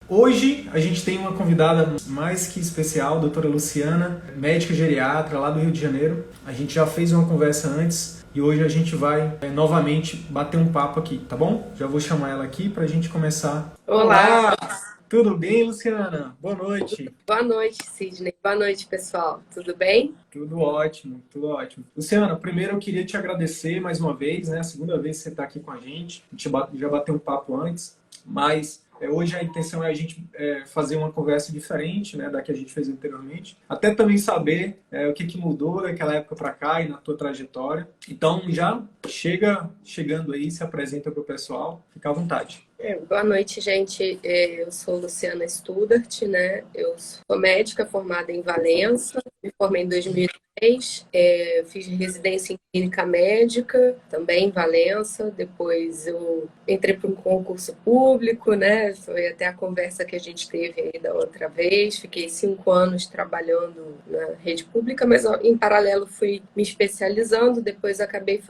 Hoje a gente tem uma convidada mais que especial, a doutora Luciana, médica geriatra lá do Rio de Janeiro. A gente já fez uma conversa antes e hoje a gente vai novamente bater um papo aqui, tá bom? Já vou chamar ela aqui para a gente começar. Olá, Tudo bem, Luciana? Boa noite. boa noite, Sidney. Boa noite, pessoal. Tudo bem? Tudo ótimo, tudo ótimo. Luciana, primeiro eu queria te agradecer mais uma vez, né? A segunda vez que você está aqui com a gente já bateu um papo antes, mas hoje a intenção é a gente fazer uma conversa diferente, né, da que a gente fez anteriormente. Até também saber o que mudou daquela época para cá e na tua trajetória. Então já chegando aí, se apresenta para o pessoal, fica à vontade. Boa noite, gente. Eu sou Luciana Studart, né? Eu sou médica formada em Valença, me formei em 2003, fiz residência em clínica médica, também em Valença. Depois eu entrei para um concurso público, né? Foi até a conversa que a gente teve aí da outra vez. Fiquei 5 anos trabalhando na rede pública, mas em paralelo fui me especializando. Depois acabei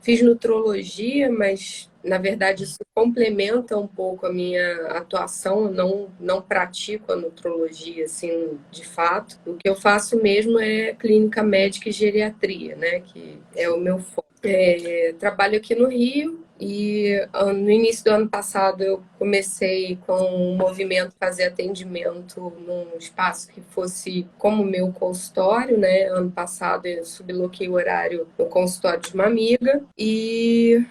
fiz nutrologia, mas na verdade, isso complementa um pouco a minha atuação. Eu não pratico a nutrologia, assim, de fato. O que eu faço mesmo é clínica médica e geriatria, né? Que é o meu foco. Trabalho aqui no Rio e no início do ano passado eu comecei com um movimento fazer atendimento num espaço que fosse como meu consultório, né? Ano passado eu subloquei o horário no consultório de uma amiga e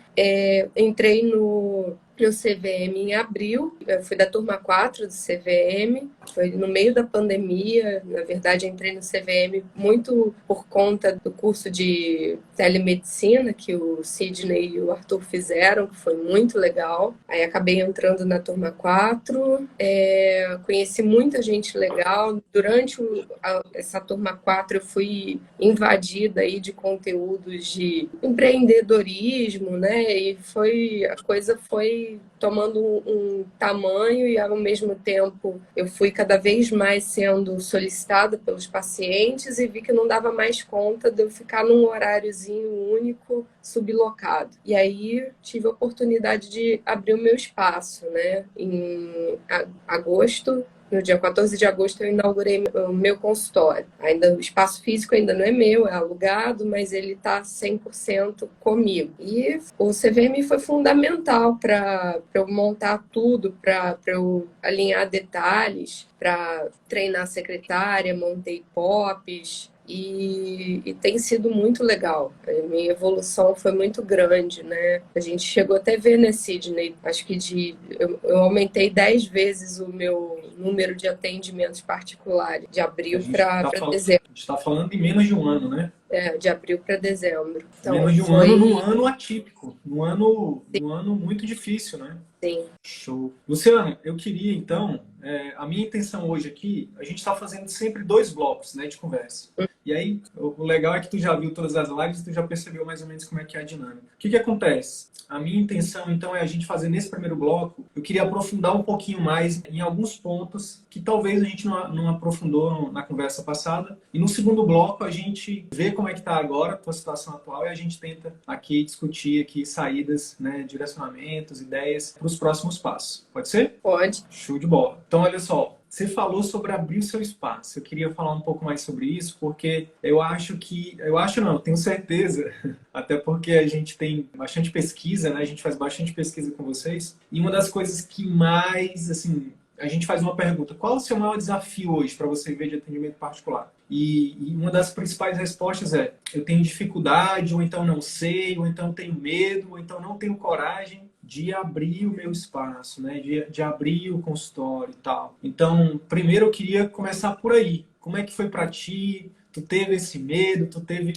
entrei no CVM em abril. Eu fui da turma 4 do CVM, foi no meio da pandemia. Na verdade, entrei no CVM muito por conta do curso de telemedicina que o Sidney e o Arthur fizeram, que foi muito legal. Aí acabei entrando na turma 4, conheci muita gente legal. Durante essa turma 4 eu fui invadida aí de conteúdos de empreendedorismo, né? E a coisa foi tomando um tamanho e, ao mesmo tempo, eu fui cada vez mais sendo solicitada pelos pacientes e vi que não dava mais conta de eu ficar num horáriozinho único, sublocado. E aí tive a oportunidade de abrir o meu espaço, né? Em agosto. No dia 14 de agosto eu inaugurei o meu consultório. O espaço físico ainda não é meu, é alugado, mas ele está 100% comigo. E o CVM foi fundamental para eu montar tudo, para eu alinhar detalhes, para treinar a secretária, montei POPs. E tem sido muito legal. A minha evolução foi muito grande, né? A gente chegou até a ver, né, Sidney? Acho que eu aumentei 10 vezes o meu número de atendimentos particulares, de A abril gente para dezembro. a gente está falando de menos de um ano, né? De abril para dezembro. Então, Menos de um ano num foi, ano atípico, num ano muito difícil, né? sim. Show. Luciana, eu queria então, a minha intenção hoje aqui, a gente está fazendo sempre 2 blocos, né, de conversa. E aí, o legal é que tu já viu todas as lives, tu já percebeu mais ou menos como é que é a dinâmica. O que acontece? A minha intenção, então, é a gente fazer nesse primeiro bloco, eu queria aprofundar um pouquinho mais em alguns pontos que talvez a gente não aprofundou na conversa passada. E no segundo bloco, a gente vê como é que está agora a tua situação atual e a gente tenta aqui discutir aqui saídas, né, direcionamentos, ideias para os próximos passos. Pode ser? Pode. Show de bola. Então, olha só. Você falou sobre abrir o seu espaço. Eu queria falar um pouco mais sobre isso, porque eu tenho certeza, até porque a gente tem bastante pesquisa, né? A gente faz bastante pesquisa com vocês. E uma das coisas que mais, assim, a gente faz uma pergunta: qual é o seu maior desafio hoje para você ver de atendimento particular? E uma das principais respostas é: eu tenho dificuldade, ou então não sei, ou então tenho medo, ou então não tenho coragem de abrir o meu espaço, né? De abrir o consultório e tal. Então, primeiro eu queria começar por aí. Como é que foi para ti? Tu teve esse medo? Tu teve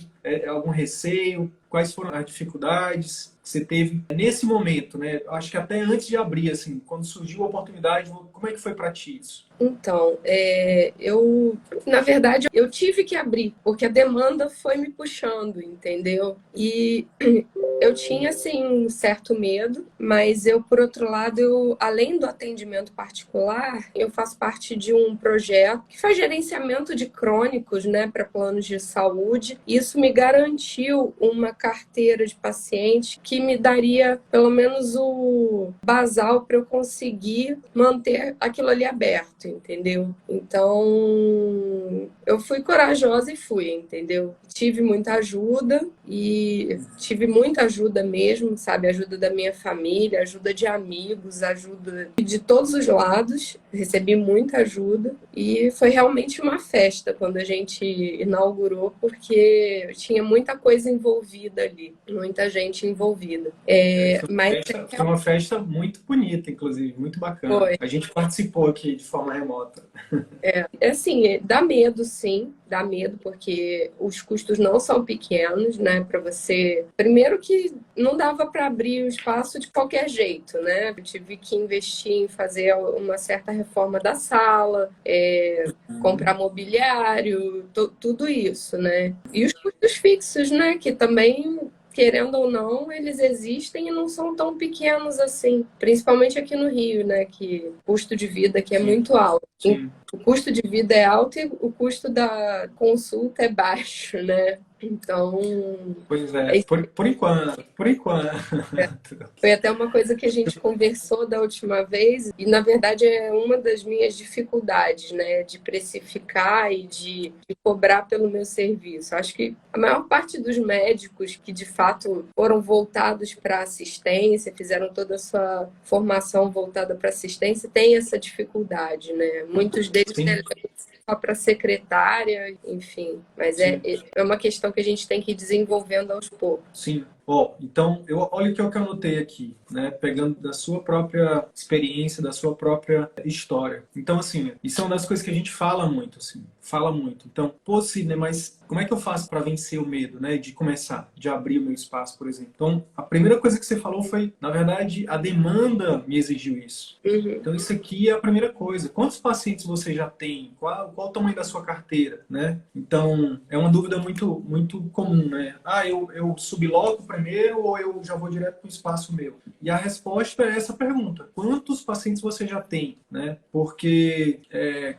algum receio? Quais foram as dificuldades que você teve nesse momento, né? Acho que até antes de abrir, assim, quando surgiu a oportunidade, como é que foi para ti isso? Então, na verdade, eu tive que abrir, porque a demanda foi me puxando, entendeu? E eu tinha, assim, um certo medo, mas por outro lado, além do atendimento particular, eu faço parte de um projeto que faz gerenciamento de crônicos, né, para planos de saúde. Isso me garantiu uma carteira de paciente que me daria pelo menos o basal para eu conseguir manter aquilo ali aberto, entendeu? Então, eu fui corajosa e fui, entendeu? Tive muita ajuda e tive muita ajuda mesmo, sabe? Ajuda da minha família, ajuda de amigos, ajuda de todos os lados. Recebi muita ajuda e foi realmente uma festa quando a gente inaugurou, porque tinha muita coisa envolvida ali, muita gente envolvida. Foi uma festa muito bonita, inclusive, muito bacana. Foi. A gente participou aqui de forma remota. Assim, dá medo, sim, dá medo, porque os custos não são pequenos, né? Para você. Primeiro que não dava para abrir o espaço de qualquer jeito, né? Eu tive que investir em fazer uma certa reforma da sala, comprar mobiliário, tudo isso, né? E os custos fixos, né? Que também, querendo ou não, eles existem e não são tão pequenos assim. Principalmente aqui no Rio, né? Que o custo de vida aqui é muito alto. Sim. O custo de vida é alto e o custo da consulta é baixo, né? Então, Pois é, por enquanto, por enquanto. foi até uma coisa que a gente conversou da última vez, e na verdade é uma das minhas dificuldades, né? De precificar e de cobrar pelo meu serviço. Acho que a maior parte dos médicos que de fato foram voltados para assistência, fizeram toda a sua formação voltada para assistência, tem essa dificuldade, né? Muitos deles só para secretária, enfim. Mas é uma questão que a gente tem que ir desenvolvendo aos poucos. Sim. Então, olha o que eu anotei aqui, né? Pegando da sua própria experiência, da sua própria história. Então, assim, isso é uma das coisas que a gente fala muito, assim. Fala muito. Então, pô, Sidney, mas como é que eu faço para vencer o medo, né? De começar, de abrir o meu espaço, por exemplo. Então, a primeira coisa que você falou foi, na verdade, a demanda me exigiu isso. Uhum. Então, isso aqui é a primeira coisa. Quantos pacientes você já tem? Qual o tamanho da sua carteira, né? Então, é uma dúvida muito, muito comum, né? Eu subloco primeiro ou eu já vou direto para o espaço meu? E a resposta é essa pergunta. Quantos pacientes você já tem, né? Porque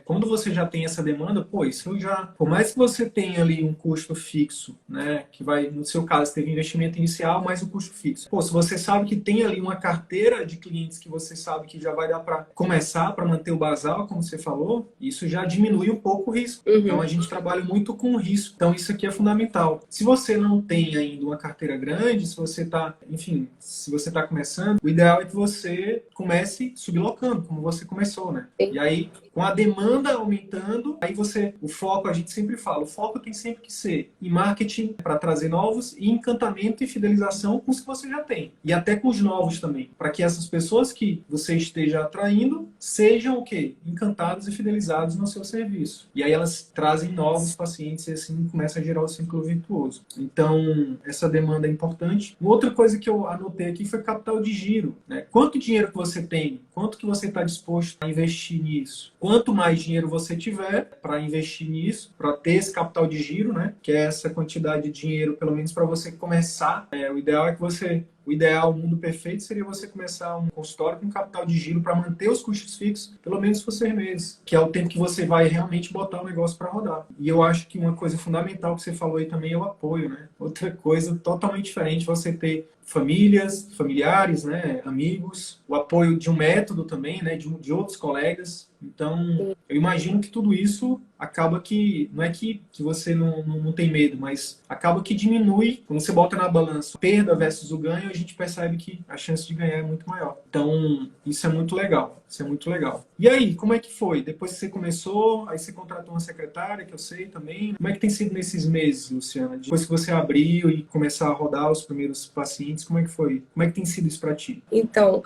quando você já tem essa demanda, pô, isso já... Por mais que você tenha ali um custo fixo, né? Que vai, no seu caso, teve investimento inicial mais o custo fixo. Pô, se você sabe que tem ali uma carteira de clientes que você sabe que já vai dar para começar, para manter o basal, como você falou, isso já diminui um pouco o risco. Uhum. Então, a gente trabalha muito com o risco. Então, isso aqui é fundamental. Se você não tem ainda uma carteira grande, se você está, enfim, se você está começando, o ideal é que você comece sublocando, como você começou, né? Sim. E aí, com a demanda aumentando, aí o foco, a gente sempre fala, o foco tem sempre que ser em marketing para trazer novos e encantamento e fidelização com os que você já tem. E até com os novos também, para que essas pessoas que você esteja atraindo sejam o quê? Encantados e fidelizados no seu serviço. E aí elas trazem novos pacientes e assim começa a gerar o ciclo virtuoso. Então, essa demanda é importante. Uma outra coisa que eu anotei aqui foi capital de giro, né? Quanto dinheiro que você tem? Quanto que você está disposto a investir nisso? Quanto mais dinheiro você tiver para investir nisso, para ter esse capital de giro, né? Que é essa quantidade de dinheiro, pelo menos para você começar. O ideal é que você... O ideal, o mundo perfeito, seria você começar um consultório com capital de giro para manter os custos fixos, pelo menos por 6 meses, que é o tempo que você vai realmente botar o negócio para rodar. E eu acho que uma coisa fundamental que você falou aí também é o apoio, né? Outra coisa totalmente diferente, você ter familiares, né, amigos, o apoio de um método também, né, de outros colegas. Então, eu imagino que tudo isso acaba que, não é que você não tem medo, mas acaba que diminui, quando você bota na balança perda versus o ganho, a gente percebe que a chance de ganhar é muito maior. Então, isso é muito legal. Isso é muito legal. E aí, como é que foi? Depois que você começou, aí você contratou uma secretária, que eu sei também. Como é que tem sido nesses meses, Luciana? Depois que você abriu e começar a rodar os primeiros pacientes, como é que foi? Como é que tem sido isso para ti? Então,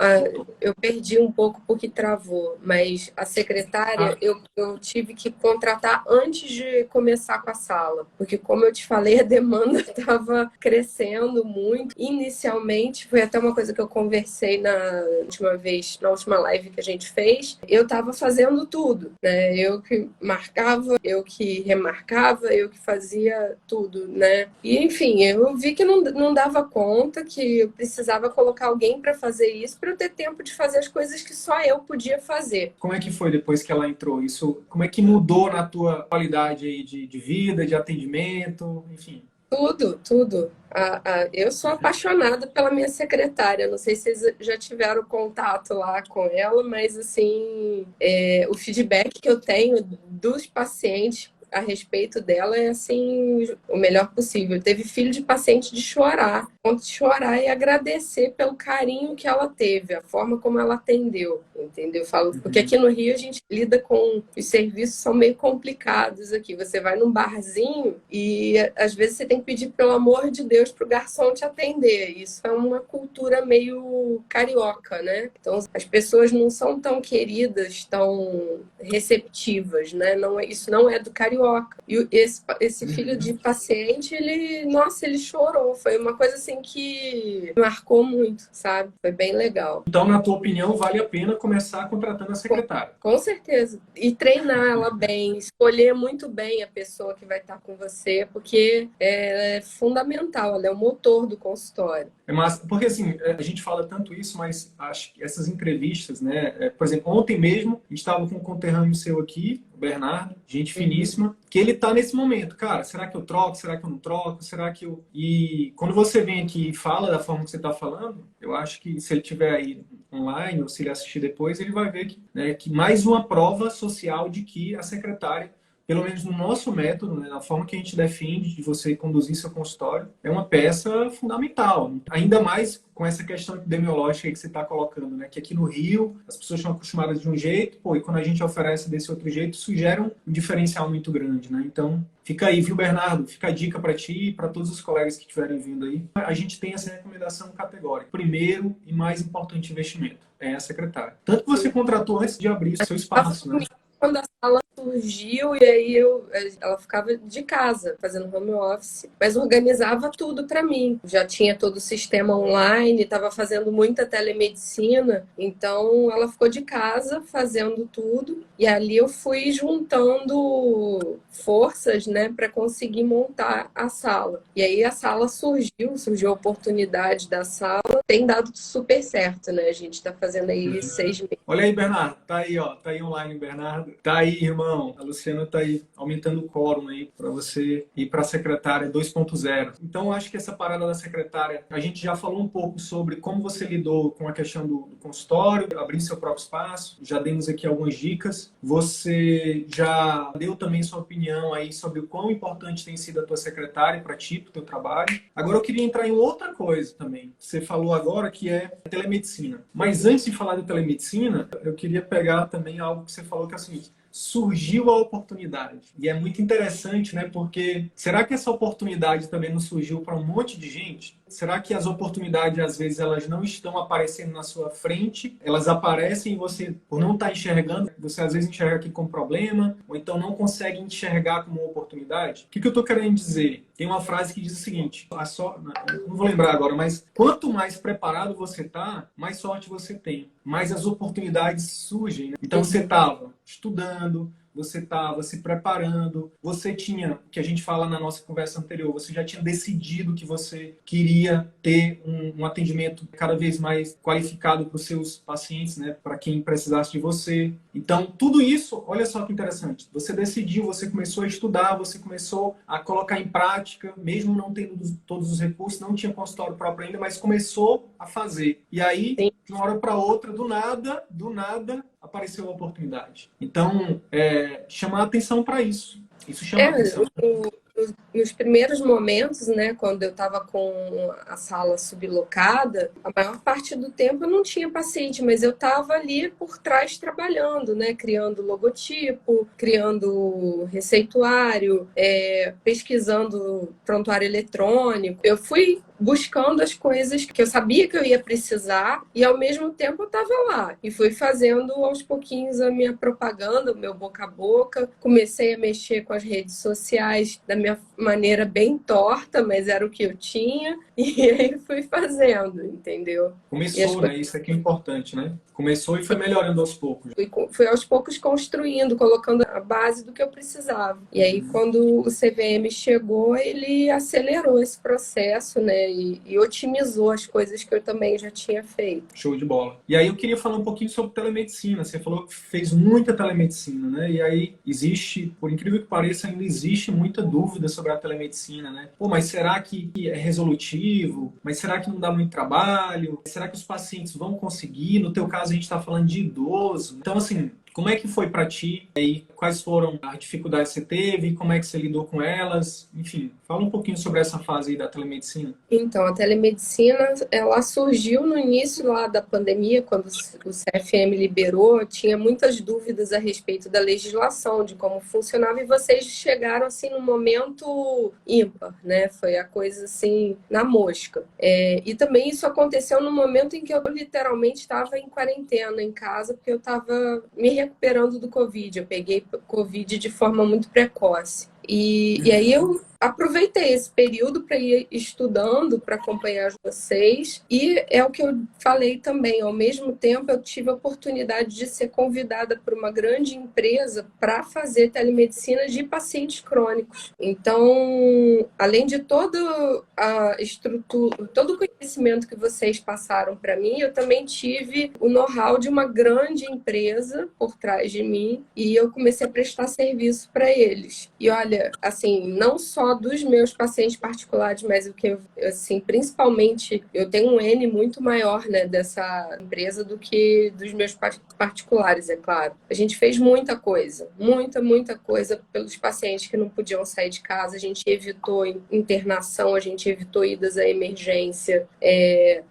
eu perdi um pouco porque travou, mas a secretária eu tive que contratar antes de começar com a sala, porque como eu te falei, a demanda estava crescendo muito. Inicialmente, foi até uma coisa que eu conversei na última live que a gente fez, eu estava fazendo tudo, né? Eu que marcava, eu que remarcava, eu que fazia tudo, né? E enfim, eu vi que não dava conta, que eu precisava colocar alguém para fazer isso, para eu ter tempo de fazer as coisas que só eu podia fazer. Como é que foi depois que ela entrou? Isso, como é que mudou na tua qualidade aí de vida, de atendimento, enfim? Tudo, tudo. Eu sou apaixonada pela minha secretária. Não sei se vocês já tiveram contato lá com ela, mas assim, o feedback que eu tenho dos pacientes a respeito dela é assim o melhor possível. Teve filho de paciente de chorar, ponto de chorar e agradecer pelo carinho que ela teve, a forma como ela atendeu, entendeu? Eu falo, porque aqui no Rio a gente lida com os serviços são meio complicados aqui. Você vai num barzinho e às vezes você tem que pedir pelo amor de Deus pro garçom te atender. Isso é uma cultura meio carioca, né? Então as pessoas não são tão queridas, tão receptivas, né? Não, isso não é do carioca. E esse filho de paciente, nossa, ele chorou. Foi uma coisa assim que marcou muito, sabe? Foi bem legal. Então, na tua opinião, vale a pena começar contratando a secretária? Com certeza. E treinar ela bem, escolher muito bem a pessoa que vai estar com você, porque ela é fundamental, ela é o motor do consultório. É massa, porque assim, a gente fala tanto isso, mas acho que essas entrevistas, né? Por exemplo, ontem mesmo, a gente estava com um conterrâneo seu aqui, o Bernardo, gente finíssima, que ele tá nesse momento, cara, será que eu troco? Será que eu não troco? Será que eu... E quando você vem aqui e fala da forma que você está falando, eu acho que se ele tiver aí online ou se ele assistir depois, ele vai ver que, né, que mais uma prova social de que a secretária, pelo menos no nosso método, né, na forma que a gente defende de você conduzir seu consultório, é uma peça fundamental. Ainda mais com essa questão epidemiológica que você está colocando, né? Que aqui no Rio as pessoas estão acostumadas de um jeito, pô, e quando a gente oferece desse outro jeito, isso gera um diferencial muito grande, né? Então, fica aí, viu, Bernardo? Fica a dica para ti e para todos os colegas que estiverem vindo aí. A gente tem essa recomendação categórica. Primeiro e mais importante investimento é a secretária. Tanto que você contratou antes de abrir o seu espaço, né? Quando a sala surgiu, e aí ela ficava de casa, fazendo home office, mas organizava tudo para mim. Já tinha todo o sistema online, estava fazendo muita telemedicina, então ela ficou de casa fazendo tudo, e ali eu fui juntando forças, né, para conseguir montar a sala. E aí a sala surgiu a oportunidade da sala, tem dado super certo, né? A gente está fazendo aí 6 meses. Olha aí, Bernardo, tá aí, ó, tá aí online, Bernardo. Tá aí, irmão. A Luciana tá aí aumentando o quórum aí para você ir para a secretária 2.0. Então, eu acho que essa parada da secretária, a gente já falou um pouco sobre como você lidou com a questão do consultório, abrir seu próprio espaço. Já demos aqui algumas dicas. Você já deu também sua opinião aí sobre o quão importante tem sido a tua secretária para ti, para o teu trabalho. Agora, eu queria entrar em outra coisa também. Você falou agora que é telemedicina. Mas antes de falar de telemedicina, eu queria pegar também algo que você falou que é o seguinte: surgiu a oportunidade. E é muito interessante, né? Porque será que essa oportunidade também não surgiu para um monte de gente? Será que as oportunidades, às vezes, elas não estão aparecendo na sua frente? Elas aparecem e você, por não estar enxergando, você às vezes enxerga aqui como problema, ou então não consegue enxergar como uma oportunidade? O que eu estou querendo dizer? Tem uma frase que diz o seguinte, não vou lembrar agora, mas quanto mais preparado você está, mais sorte você tem. Mais as oportunidades surgem, né? Então você estava estudando, você estava se preparando, você tinha, que a gente fala na nossa conversa anterior, você já tinha decidido que você queria ter um atendimento cada vez mais qualificado para os seus pacientes, né? Para quem precisasse de você. Então, tudo isso, olha só que interessante, você decidiu, você começou a estudar, você começou a colocar em prática, mesmo não tendo todos os recursos, não tinha consultório próprio ainda, mas começou a fazer. E aí, de uma hora para outra, do nada, apareceu a oportunidade. Então, chamar atenção para isso. Isso chama atenção. Nos primeiros momentos, né, quando eu estava com a sala sublocada, a maior parte do tempo eu não tinha paciente, mas eu estava ali por trás trabalhando, né, criando logotipo, criando receituário, pesquisando prontuário eletrônico. Eu fui buscando as coisas que eu sabia que eu ia precisar e ao mesmo tempo eu estava lá e fui fazendo aos pouquinhos a minha propaganda, o meu boca a boca, comecei a mexer com as redes sociais da minha maneira bem torta, mas era o que eu tinha e aí fui fazendo, entendeu? Começou, né? Isso aqui é importante, né? Começou e foi melhorando aos poucos. Fui aos poucos construindo, colocando a base do que eu precisava. E aí, quando o CVM chegou, ele acelerou esse processo, né? né? E otimizou as coisas que eu também já tinha feito. Show de bola. E aí eu queria falar um pouquinho sobre telemedicina. Você falou que fez muita telemedicina, né? E aí existe, por incrível que pareça, ainda existe muita dúvida sobre a telemedicina, né? Pô, mas será que é resolutivo? Mas será que não dá muito trabalho? Será que os pacientes vão conseguir? No teu caso, a gente está falando de idoso. Então, assim, como é que foi para ti? E quais foram as dificuldades que você teve? Como é que você lidou com elas? Enfim, fala um pouquinho sobre essa fase aí da telemedicina. Então, a telemedicina, ela surgiu no início lá da pandemia, quando o CFM liberou, tinha muitas dúvidas a respeito da legislação, de como funcionava, e vocês chegaram, assim, num momento ímpar, né? Foi a coisa, assim, na mosca. E também isso aconteceu no momento em que eu literalmente estava em quarentena em casa, porque eu estava me recuperando do Covid. Eu peguei Covid de forma muito precoce. E aí eu aproveitei esse período para ir estudando, para acompanhar vocês. E é o que eu falei também, ao mesmo tempo eu tive a oportunidade de ser convidada por uma grande empresa para fazer telemedicina de pacientes crônicos. Então, além de toda a estrutura, todo o conhecimento que vocês passaram para mim, eu também tive o know-how de uma grande empresa por trás de mim e eu comecei a prestar serviço para eles. E olha, assim, não só dos meus pacientes particulares, mas o que, assim, principalmente, eu tenho um N muito maior, né, dessa empresa do que dos meus particulares, é claro. A gente fez muita coisa, muita coisa pelos pacientes que não podiam sair de casa. A gente evitou internação, a gente evitou idas à emergência,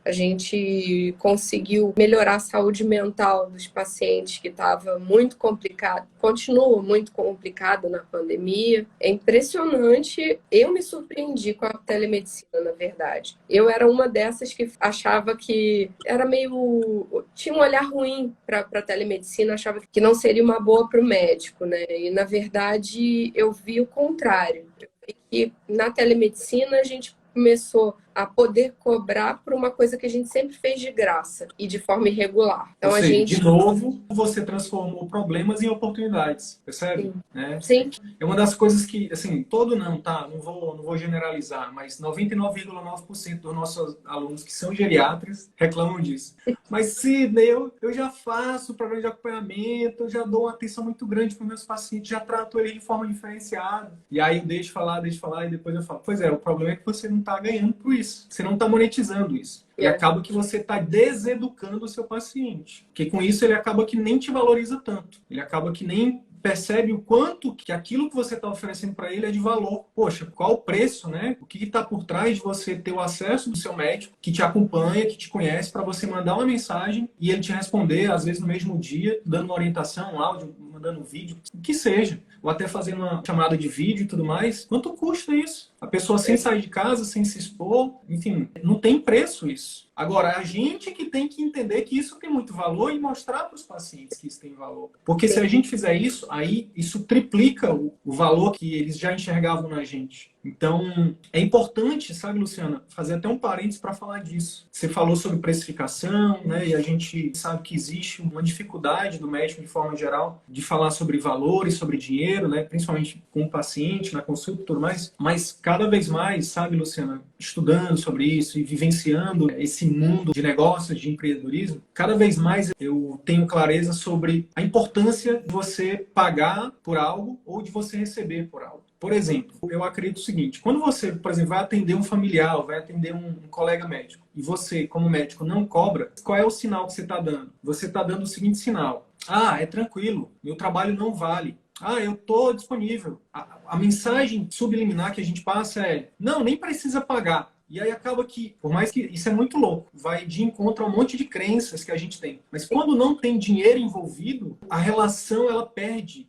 a gente conseguiu melhorar a saúde mental dos pacientes, que estava muito complicado, continua muito complicado na pandemia. É impressionante. Eu me surpreendi com a telemedicina, na verdade. Eu era uma dessas que achava que era meio... tinha um olhar ruim para a telemedicina, achava que não seria uma boa para o médico, né? E, na verdade, eu vi o contrário. Eu vi que na telemedicina a gente começou a poder cobrar por uma coisa que a gente sempre fez de graça e de forma irregular. Então, Ou a seja, gente... de novo, você transformou problemas em oportunidades, percebe? Sim. Né? Sim. É uma das coisas que, assim, todo não, tá? Não vou generalizar, mas 99,9% dos nossos alunos que são geriatras reclamam disso. Mas, Sidney, eu já faço programa de acompanhamento, eu já dou uma atenção muito grande para os meus pacientes, já trato eles de forma diferenciada. E aí eu deixo falar, e depois eu falo, pois é, o problema é que você não está ganhando por isso. Você não está monetizando isso. E acaba que você está deseducando o seu paciente. Porque com isso ele acaba que nem te valoriza tanto. Ele acaba que nem percebe o quanto que aquilo que você está oferecendo para ele é de valor. Poxa, qual o preço, né? O que está por trás de você ter o acesso do seu médico, que te acompanha, que te conhece, para você mandar uma mensagem e ele te responder, às vezes no mesmo dia, dando uma orientação, um áudio, mandando um vídeo, o que seja. Ou até fazendo uma chamada de vídeo e tudo mais. Quanto custa isso? A pessoa sem sair de casa, sem se expor, enfim, não tem preço isso. Agora, a gente que tem que entender que isso tem muito valor e mostrar para os pacientes que isso tem valor. Porque se a gente fizer isso, aí isso triplica o valor que eles já enxergavam na gente. Então, é importante, sabe, Luciana, fazer até um parênteses para falar disso. Você falou sobre precificação, né? E a gente sabe que existe uma dificuldade do médico, de forma geral, de falar sobre valores, sobre dinheiro, né? Principalmente com o paciente, na consulta e tudo mais. Mas cada vez mais, sabe, Luciana, estudando sobre isso e vivenciando esse mundo de negócios, de empreendedorismo, cada vez mais eu tenho clareza sobre a importância de você pagar por algo ou de você receber por algo. Por exemplo, eu acredito o seguinte, quando você, por exemplo, vai atender um familiar, vai atender um colega médico, e você, como médico, não cobra, qual é o sinal que você está dando? Você está dando o seguinte sinal: ah, é tranquilo, meu trabalho não vale. Ah, eu estou disponível. A mensagem subliminar que a gente passa é: não, nem precisa pagar. E aí acaba que, por mais que isso é muito louco, vai de encontro a um monte de crenças que a gente tem. Mas quando não tem dinheiro envolvido, a relação ela perde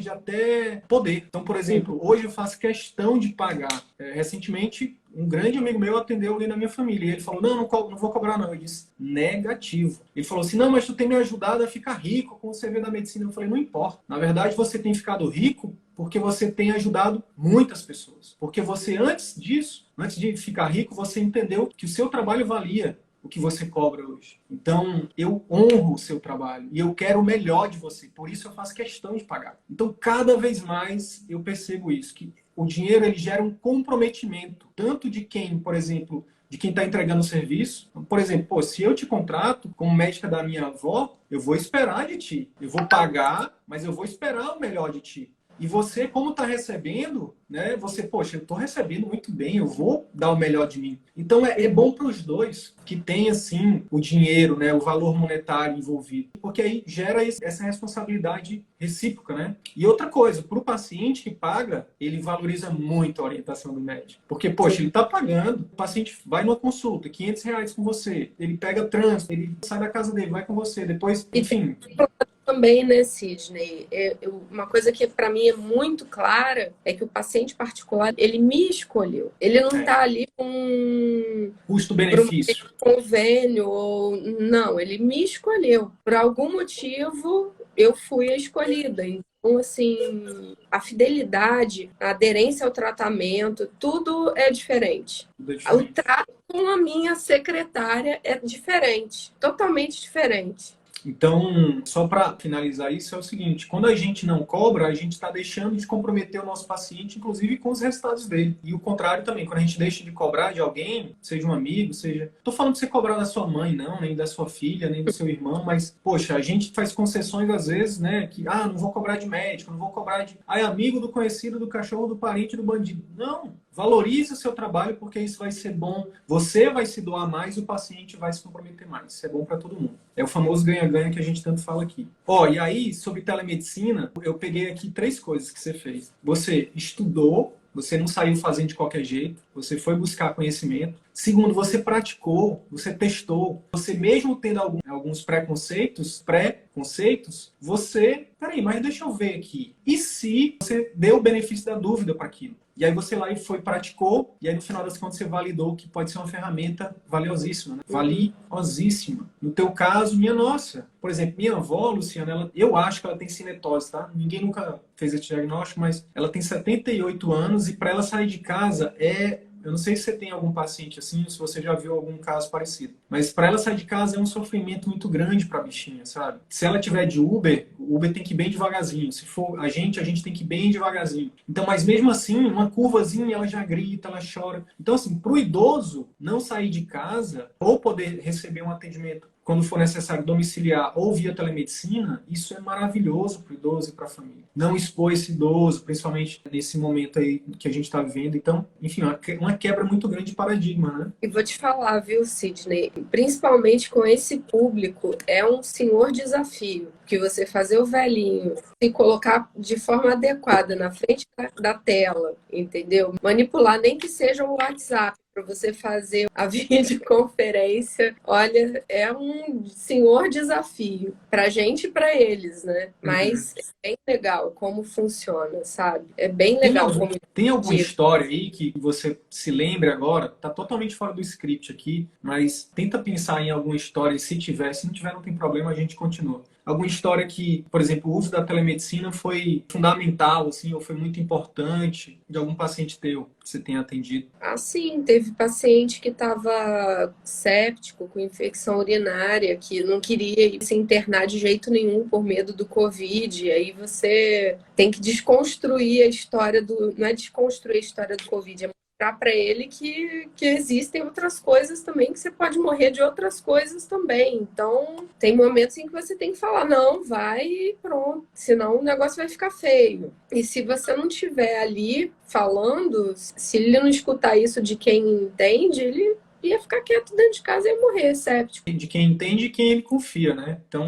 até poder. Então, por exemplo, hoje eu faço questão de pagar. Recentemente, um grande amigo meu atendeu alguém da minha família. E ele falou, não vou cobrar não. Eu disse, negativo. Ele falou assim, não, mas tu tem me ajudado a ficar rico com o CV da medicina. Eu falei, não importa. Na verdade, você tem ficado rico porque você tem ajudado muitas pessoas. Porque você, antes disso, antes de ficar rico, você entendeu que o seu trabalho valia o que você cobra hoje. Então, eu honro o seu trabalho e eu quero o melhor de você. Por isso eu faço questão de pagar. Então, cada vez mais eu percebo isso, que o dinheiro ele gera um comprometimento, tanto de quem, por exemplo, de quem está entregando o serviço. Por exemplo, pô, se eu te contrato como médica da minha avó, eu vou esperar de ti. Eu vou pagar, mas eu vou esperar o melhor de ti. E você, como está recebendo, né? Você, poxa, eu estou recebendo muito bem, eu vou dar o melhor de mim. Então é bom para os dois que tem assim o dinheiro, né? O valor monetário envolvido, porque aí gera essa responsabilidade recíproca, né? E outra coisa, para o paciente que paga, ele valoriza muito a orientação do médico, porque poxa, ele está pagando, o paciente vai numa consulta, R$ 500 com você, ele pega trânsito, ele sai da casa dele, vai com você, depois, enfim. Também, né, Sidney? Uma coisa que para mim é muito clara é que o paciente particular, ele me escolheu. Ele não está ali com um custo-benefício, convênio ou não, ele me escolheu. Por algum motivo, eu fui a escolhida. Então, assim, a fidelidade, a aderência ao tratamento, tudo é diferente. O trato com a minha secretária é diferente, totalmente diferente. Então, só para finalizar isso, é o seguinte: quando a gente não cobra, a gente está deixando de comprometer o nosso paciente, inclusive com os resultados dele. E o contrário também, quando a gente deixa de cobrar de alguém, seja um amigo, seja. Estou falando de você cobrar da sua mãe, não, nem da sua filha, nem do seu irmão, mas, poxa, a gente faz concessões às vezes, né? Que, não vou cobrar de médico, não vou cobrar de. Amigo do conhecido, do cachorro, do parente, do bandido. Não! Valorize o seu trabalho, porque isso vai ser bom. Você vai se doar mais e o paciente vai se comprometer mais. Isso é bom para todo mundo. É o famoso ganha-ganha que a gente tanto fala aqui. E aí, sobre telemedicina, eu peguei aqui 3 coisas que você fez. Você estudou, você não saiu fazendo de qualquer jeito, você foi buscar conhecimento. Segundo, você praticou, você testou. Você mesmo tendo alguns preconceitos, você... Peraí, mas deixa eu ver aqui. E se você deu o benefício da dúvida para aquilo? E aí você lá e foi, praticou, e aí no final das contas você validou que pode ser uma ferramenta valiosíssima, né? Valiosíssima. No teu caso, minha nossa. Por exemplo, minha avó, Luciana, eu acho que ela tem cinetose, tá? Ninguém nunca fez esse diagnóstico, mas ela tem 78 anos e para ela sair de casa eu não sei se você tem algum paciente assim, ou se você já viu algum caso parecido. Mas para ela sair de casa é um sofrimento muito grande para a bichinha, sabe? Se ela tiver de Uber, o Uber tem que ir bem devagarzinho. Se for a gente tem que ir bem devagarzinho. Então, mas mesmo assim, uma curvazinha, ela já grita, ela chora. Então, assim, para o idoso não sair de casa ou poder receber um atendimento quando for necessário domiciliar ou via telemedicina, isso é maravilhoso para o idoso e para a família. Não expor esse idoso, principalmente nesse momento aí que a gente está vivendo. Então, enfim, uma quebra muito grande de paradigma, né? E vou te falar, viu, Sidney? Principalmente com esse público, é um senhor desafio. Que você fazer o velhinho se colocar de forma adequada na frente da tela, entendeu? Manipular, nem que seja o WhatsApp, para você fazer a videoconferência. Olha, é um senhor desafio para a gente e para eles, né? Mas é bem legal como funciona, sabe? É bem legal. Tem alguma história aí que você se lembre agora? Tá totalmente fora do script aqui, mas tenta pensar em alguma história. Se não tiver, não tem problema, a gente continua. Alguma história que, por exemplo, o uso da telemedicina foi fundamental, assim, ou foi muito importante de algum paciente teu que você tenha atendido? Sim, teve paciente que estava séptico, com infecção urinária, que não queria se internar de jeito nenhum por medo do Covid. Aí você tem que desconstruir a história não é desconstruir a história do Covid, é mostrar para ele que existem outras coisas também, que você pode morrer de outras coisas também. Então, tem momentos em que você tem que falar, não, vai e pronto, senão o negócio vai ficar feio. E se você não estiver ali falando, se ele não escutar isso de quem entende, ele ia ficar quieto dentro de casa e ia morrer séptico. De quem entende e quem ele confia, né? Então,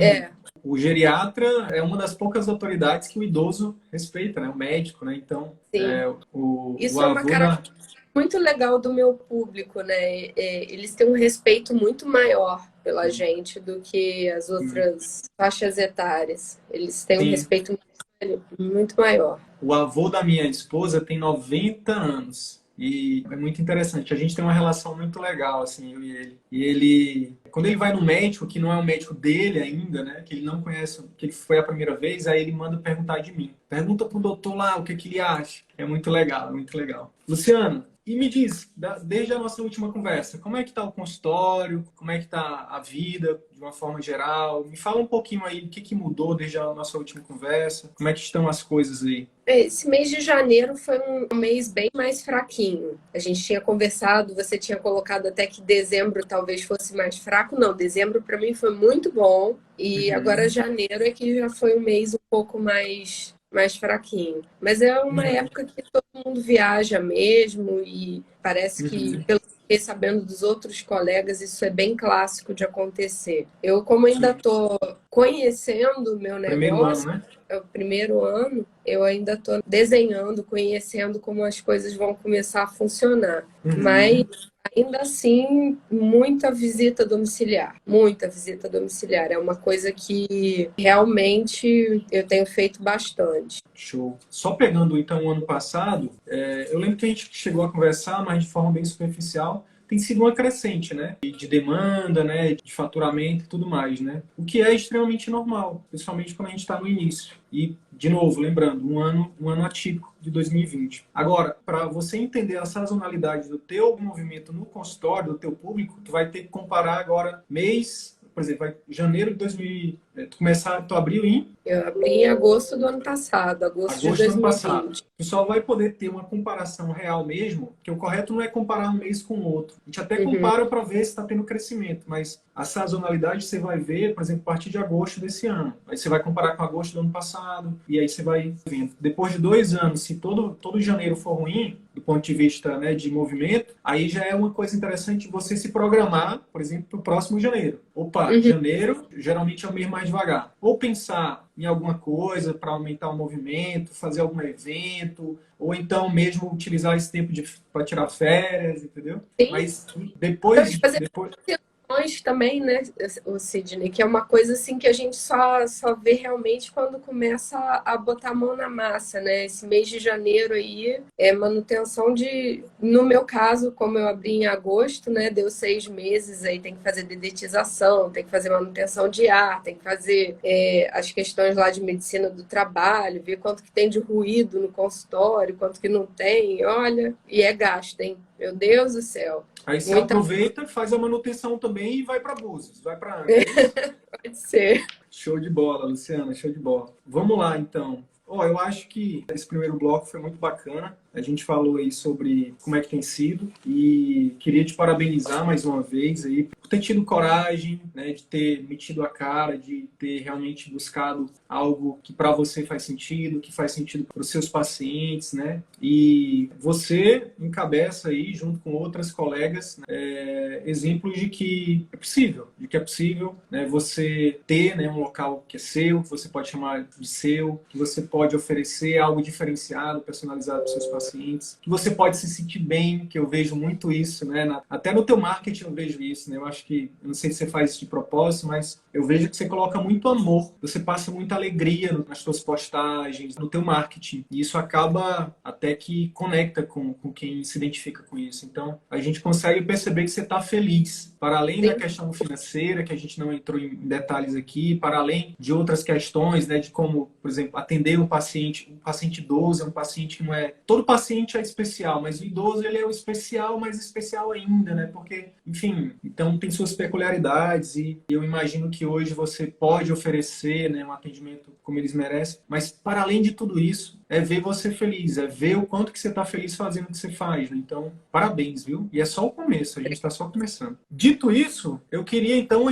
o geriatra é uma das poucas autoridades que o idoso respeita, né? O médico, né? Então, isso é uma característica muito legal do meu público, né? Eles têm um respeito muito maior pela gente do que as outras faixas etárias. Eles têm um respeito muito maior. O avô da minha esposa tem 90 anos. E é muito interessante. A gente tem uma relação muito legal, assim, eu e ele. E ele, quando ele vai no médico, que não é o médico dele ainda, né? Que ele não conhece, que ele foi a primeira vez, aí ele manda perguntar de mim. Pergunta pro doutor lá o que ele acha. É muito legal, é muito legal. Luciano, E me diz, desde a nossa última conversa, como é que está o consultório? Como é que está a vida, de uma forma geral? Me fala um pouquinho aí o que mudou desde a nossa última conversa. Como é que estão as coisas aí? Esse mês de janeiro foi um mês bem mais fraquinho. A gente tinha conversado, você tinha colocado até que dezembro talvez fosse mais fraco. Não, dezembro para mim foi muito bom. E agora Uhum, janeiro é que já foi um mês um pouco mais fraquinho. Mas é uma uhum, época que todo mundo viaja mesmo e parece que, uhum. pelo que eu fiquei sabendo dos outros colegas, isso é bem clássico de acontecer. Eu, como ainda Sim. estou conhecendo o meu Primeiro ano, negócio, né? é o primeiro ano, eu ainda estou desenhando, conhecendo como as coisas vão começar a funcionar. Mas Uhum. ainda assim, muita visita domiciliar. Muita visita domiciliar. É uma coisa que realmente eu tenho feito bastante. Show. Só pegando então o ano passado, eu lembro que a gente chegou a conversar, mas de forma bem superficial, tem sido uma crescente, né? De demanda, né? De faturamento e tudo mais, né? O que é extremamente normal, principalmente quando a gente está no início. E, de novo, lembrando, um ano atípico de 2020. Agora, para você entender a sazonalidade do teu movimento no consultório, do teu público, tu vai ter que comparar agora mês, por exemplo, janeiro de 2000, tu abriu em Eu abri em agosto do ano passado, agosto de agosto do ano passado. 2020. Tu só vai poder ter uma comparação real mesmo, que o correto não é comparar um mês com o outro. A gente até Uhum. compara para ver se está tendo crescimento, mas a sazonalidade você vai ver, por exemplo, a partir de agosto desse ano. Aí você vai comparar com agosto do ano passado, e aí você vai vendo. Depois de 2 anos, se todo janeiro for ruim, do ponto de vista, né, de movimento, aí já é uma coisa interessante você se programar, por exemplo, para o próximo janeiro. Opa, Uhum. janeiro geralmente é o mês mais devagar. Ou pensar em alguma coisa para aumentar o movimento, fazer algum evento, ou então mesmo utilizar esse tempo para tirar férias, entendeu? Sim, Mas depois, nós também, né, o Sidney, que é uma coisa assim que a gente só vê realmente quando começa a botar a mão na massa, né? Esse mês de janeiro aí é manutenção de, no meu caso, como eu abri em agosto, né, deu 6 meses, aí tem que fazer dedetização, tem que fazer manutenção de ar, tem que fazer as questões lá de medicina do trabalho, ver quanto que tem de ruído no consultório, quanto que não tem, olha, e é gasto, hein? Meu Deus do céu. aí você Muita aproveita, faz a manutenção também e vai para Búzios, vai para Angra, é isso? pode ser. Show de bola, Luciana, show de bola. Vamos lá, então. Eu acho que esse primeiro bloco foi muito bacana. A gente falou aí sobre como é que tem sido e queria te parabenizar mais uma vez aí por ter tido coragem, né, de ter metido a cara, de ter realmente buscado algo que para você faz sentido, que faz sentido para os seus pacientes, né? E você encabeça aí, junto com outras colegas, né, exemplos de que é possível, né, você ter, né, um local que é seu, que você pode chamar de seu, que você pode oferecer algo diferenciado, personalizado para os seus pacientes, que você pode se sentir bem, que eu vejo muito isso, né? Até no teu marketing eu vejo isso, né? Eu acho que, eu não sei se você faz isso de propósito, mas eu vejo que você coloca muito amor, você passa muita alegria nas suas postagens, no teu marketing, e isso acaba até que conecta com quem se identifica com isso. Então, a gente consegue perceber que você está feliz, para além da Sim, questão financeira, que a gente não entrou em detalhes aqui, para além de outras questões, né, de como, por exemplo, atender um paciente idoso é um paciente que não é... Todo paciente é especial, mas o idoso ele é o especial, mais especial ainda, né, porque, enfim, então tem suas peculiaridades e eu imagino que hoje você pode oferecer, né, um atendimento como eles merecem, mas para além de tudo isso, é ver você feliz, é ver o quanto que você está feliz fazendo o que você faz, né? Então, parabéns, viu? E é só o começo, a gente está só começando. Dito isso, eu queria então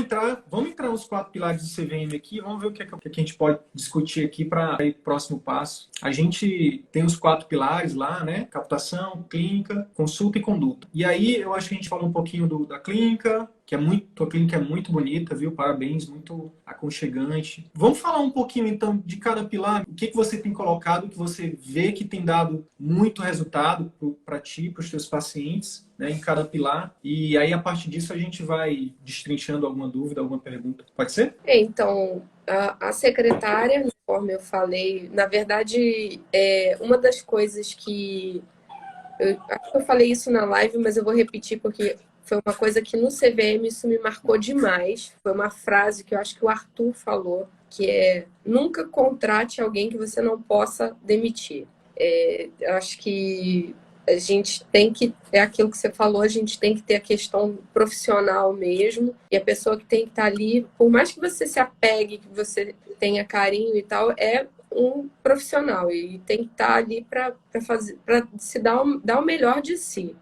vamos entrar nos 4 pilares do CVM aqui, vamos ver o que a gente pode discutir aqui para ir para o próximo passo. A gente tem os 4 pilares lá, né? Captação, clínica, consulta e conduta. E aí, eu acho que a gente fala um pouquinho da clínica, tua clínica é muito bonita, viu? Parabéns, muito aconchegante. Vamos falar um pouquinho, então, de cada pilar. O que você tem colocado, que você vê que tem dado muito resultado para ti, para os teus pacientes, né, em cada pilar. E aí, a partir disso, a gente vai destrinchando alguma dúvida, alguma pergunta. Pode ser? Então, a secretária, conforme eu falei, na verdade, uma das coisas que eu acho que eu falei isso na live, mas eu vou repetir porque foi uma coisa que no CVM isso me marcou demais. Foi uma frase que eu acho que o Arthur falou, que é: nunca contrate alguém que você não possa demitir. Eu acho que A gente tem que, é aquilo que você falou, a gente tem que ter a questão profissional mesmo, e a pessoa que tem que estar ali, por mais que você se apegue, que você tenha carinho e tal, é um profissional e tem que estar ali para fazer, para se dar o melhor de si.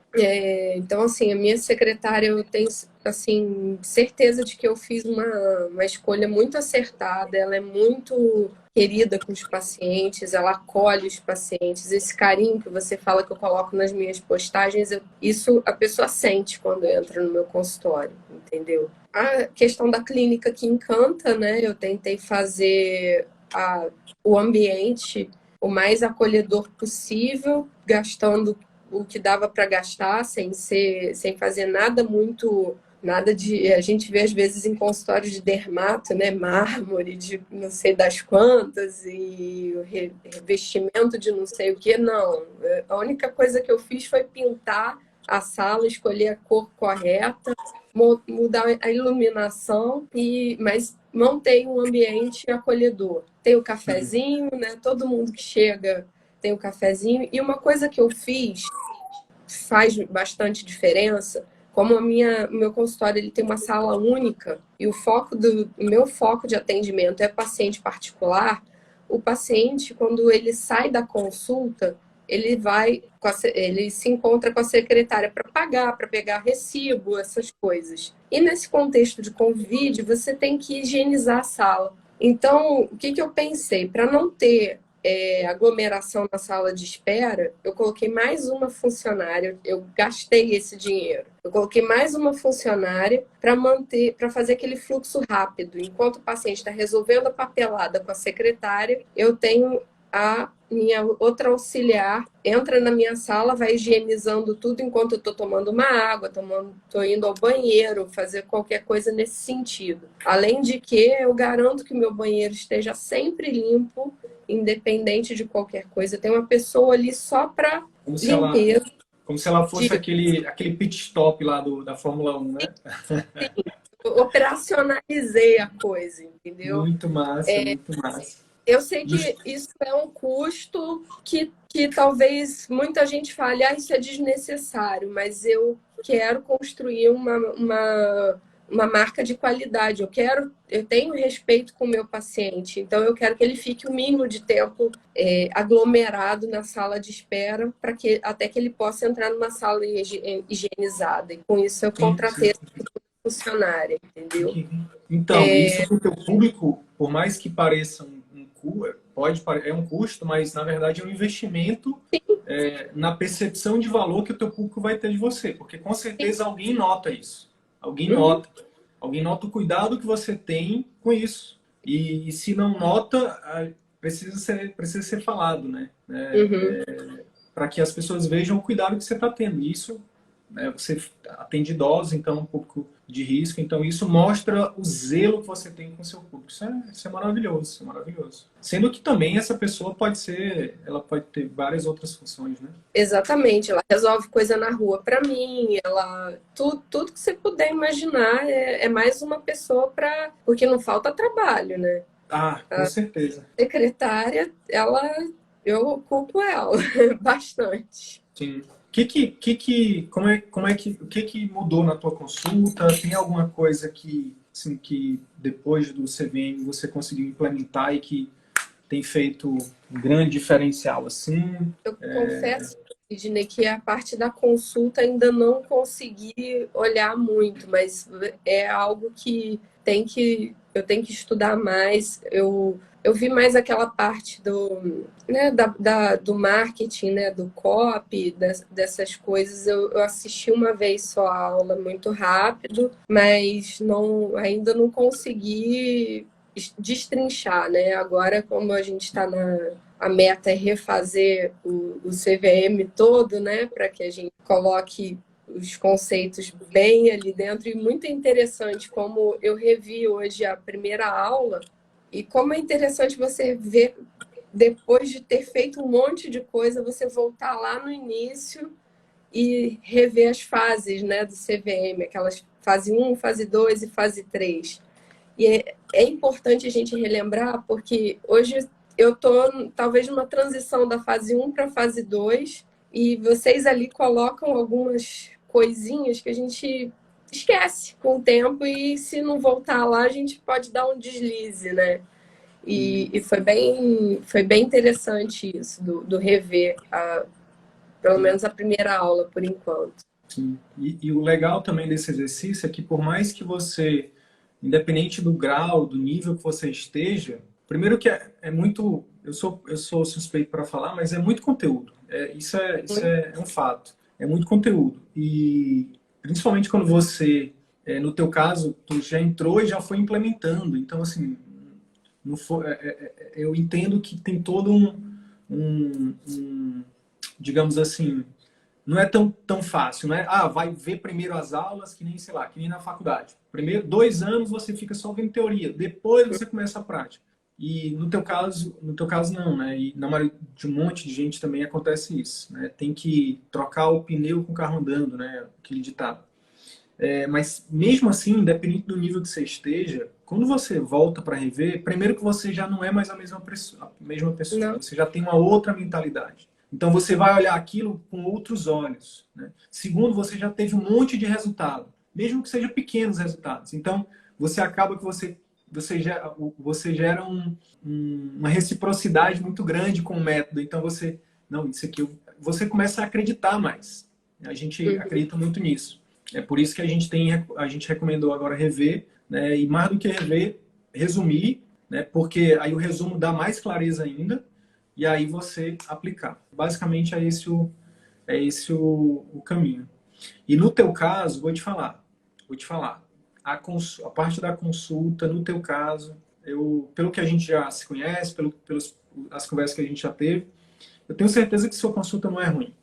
Então, assim, a minha secretária, eu tenho assim, certeza de que eu fiz uma escolha muito acertada, ela é muito querida com os pacientes, ela acolhe os pacientes, esse carinho que você fala que eu coloco nas minhas postagens, isso a pessoa sente quando entra no meu consultório, entendeu? A questão da clínica que encanta, né? Eu tentei fazer o ambiente o mais acolhedor possível, gastando o que dava para gastar, sem fazer nada muito. Nada de. A gente vê, às vezes, em consultório de dermato, né? Mármore de não sei das quantas e o revestimento de não sei o que. Não. A única coisa que eu fiz foi pintar a sala, escolher a cor correta, mudar a iluminação, mas mantém um ambiente acolhedor. Tem o cafezinho, né? Todo mundo que chega tem o cafezinho. E uma coisa que eu fiz faz bastante diferença. Como o meu consultório ele tem uma sala única e o meu foco de atendimento é paciente particular, o paciente, quando ele sai da consulta, ele se encontra com a secretária para pagar, para pegar recibo, essas coisas. E nesse contexto de Covid, você tem que higienizar a sala. Então, o que eu pensei? Para não ter aglomeração na sala de espera, eu coloquei mais uma funcionária, eu gastei esse dinheiro. Eu coloquei mais uma funcionária para fazer aquele fluxo rápido. Enquanto o paciente está resolvendo a papelada com a secretária, eu tenho a minha outra auxiliar, entra na minha sala, vai higienizando tudo enquanto eu estou tomando uma água, estou indo ao banheiro, fazer qualquer coisa nesse sentido. Além de que eu garanto que o meu banheiro esteja sempre limpo, independente de qualquer coisa. Tem uma pessoa ali só para limpeza. Como se ela fosse aquele pit stop lá da Fórmula 1, né? Sim, operacionalizei a coisa, entendeu? Muito massa, muito massa. Eu sei que isso é um custo que talvez muita gente fale, isso é desnecessário, mas eu quero construir uma marca de qualidade. Eu tenho respeito com o meu paciente, então eu quero que ele fique o mínimo de tempo aglomerado na sala de espera até que ele possa entrar numa sala higienizada. E com isso eu contratei essa funcionária, entendeu? Então, isso para o teu público, por mais que pareça é um custo, mas na verdade é um investimento na percepção de valor que o teu público vai ter de você, porque com certeza alguém nota isso. Alguém nota o cuidado que você tem com isso. E se não nota, precisa ser falado, né? Para que as pessoas vejam o cuidado que você está tendo. Isso, você atende idosos, então um público de risco, então isso mostra o zelo que você tem com o seu público. Isso é maravilhoso, isso é maravilhoso. Sendo que também essa pessoa ela pode ter várias outras funções, né? Exatamente, ela resolve coisa na rua para mim, tudo que você puder imaginar é mais uma pessoa porque não falta trabalho, né? Com certeza. A secretária, eu ocupo ela bastante. Sim. O que mudou na tua consulta? Tem alguma coisa assim, que depois do CVM você conseguiu implementar e que tem feito um grande diferencial assim? Eu confesso, Sidney, que a parte da consulta ainda não consegui olhar muito, mas é algo que eu tenho que estudar mais. Eu vi mais aquela parte do marketing, né, do copy, dessas coisas. Eu assisti uma vez só a aula muito rápido, mas ainda não consegui destrinchar, né? Agora, como a gente está a meta é refazer o CVM todo, né, para que a gente coloque os conceitos bem ali dentro. E muito interessante como eu revi hoje a primeira aula e como é interessante você ver, depois de ter feito um monte de coisa, você voltar lá no início e rever as fases, né, do CVM, aquelas fase 1, fase 2 e fase 3. E é importante a gente relembrar, porque hoje eu estou talvez numa transição da fase 1 para a fase 2 e vocês ali colocam algumas coisinhas que a gente esquece com o tempo e se não voltar lá a gente pode dar um deslize, né? E foi bem interessante isso, do rever, pelo menos a primeira aula, por enquanto. Sim. E o legal também desse exercício é que por mais que você, independente do grau, do nível que você esteja, primeiro que é muito, eu sou suspeito para falar, mas é muito conteúdo. Isso é um fato. É muito conteúdo. E principalmente quando você, no teu caso, tu já entrou e já foi implementando. Então, assim, não foi, eu entendo que tem todo digamos assim, não é tão fácil, né? Ah, vai ver primeiro as aulas, que nem, sei lá, que nem na faculdade. Primeiro, 2 anos você fica só vendo teoria, depois você começa a prática. E no teu caso não, né? E na maioria de um monte de gente também acontece isso, né? Tem que trocar o pneu com o carro andando, né? Aquele ditado. Mas mesmo assim, independente do nível que você esteja, quando você volta para rever, primeiro que você já não é mais a mesma pessoa, Não, você já tem uma outra mentalidade. Então você vai olhar aquilo com outros olhos, né? Segundo, você já teve um monte de resultado, mesmo que seja pequenos resultados. Então você acaba que você gera uma reciprocidade muito grande com o método. Então você, não, isso aqui, você começa a acreditar mais. A gente acredita muito nisso. É por isso que a gente recomendou agora rever, né? E mais do que rever, resumir, né? Porque aí o resumo dá mais clareza ainda e aí você aplicar. Basicamente é esse o caminho. E no teu caso, vou te falar, a parte da consulta, no teu caso, pelo que a gente já se conhece, pelas as conversas que a gente já teve, eu tenho certeza que sua consulta não é ruim.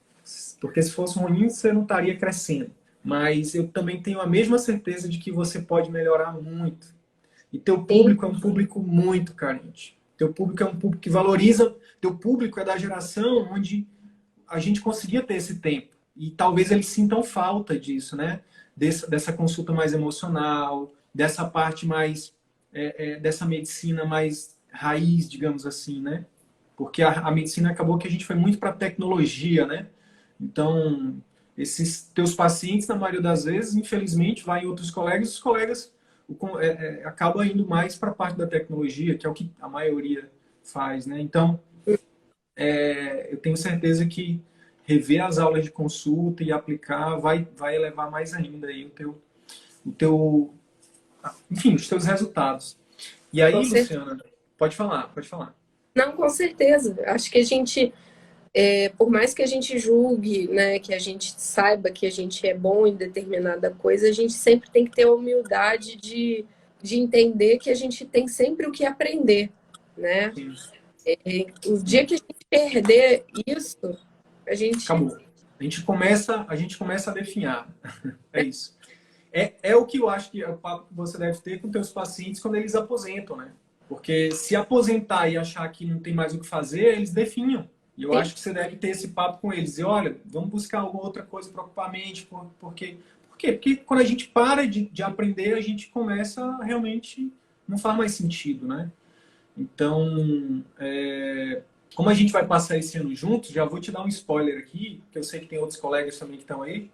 Porque se fosse ruim, você não estaria crescendo. Mas eu também tenho a mesma certeza de que você pode melhorar muito. E teu sim, público é um público muito carente. Teu público é um público que valoriza. Teu público é da geração onde a gente conseguia ter esse tempo. E talvez eles sintam falta disso, né? Dessa consulta mais emocional, dessa parte mais, dessa medicina mais raiz, digamos assim, né? Porque a medicina acabou que a gente foi muito para a tecnologia, né? Então, esses teus pacientes, na maioria das vezes, infelizmente, vai em outros colegas, os colegas acabam indo mais para a parte da tecnologia, que é o que a maioria faz, né? Então, eu tenho certeza que rever as aulas de consulta e aplicar vai elevar mais ainda aí o teu, enfim, os teus resultados. E com aí, certeza. Luciana, pode falar, pode falar. Não, com certeza. Acho que a gente, por mais que a gente julgue, né, que a gente saiba que a gente é bom em determinada coisa, a gente sempre tem que ter a humildade de entender que a gente tem sempre o que aprender, né? Sim, O dia sim. que a gente perder isso, a gente Acabou. A gente começa a definhar. É isso. É o que eu acho que é o papo que você deve ter com teus pacientes quando eles aposentam, né? Porque se aposentar e achar que não tem mais o que fazer, eles definham. E eu tem acho que você deve ter esse papo com eles. E olha, vamos buscar alguma outra coisa para ocupar a mente. Por quê? Porque quando a gente para de aprender, a gente começa a realmente não faz mais sentido, né? Então, como a gente vai passar esse ano juntos, já vou te dar um spoiler aqui, que eu sei que tem outros colegas também que estão aí.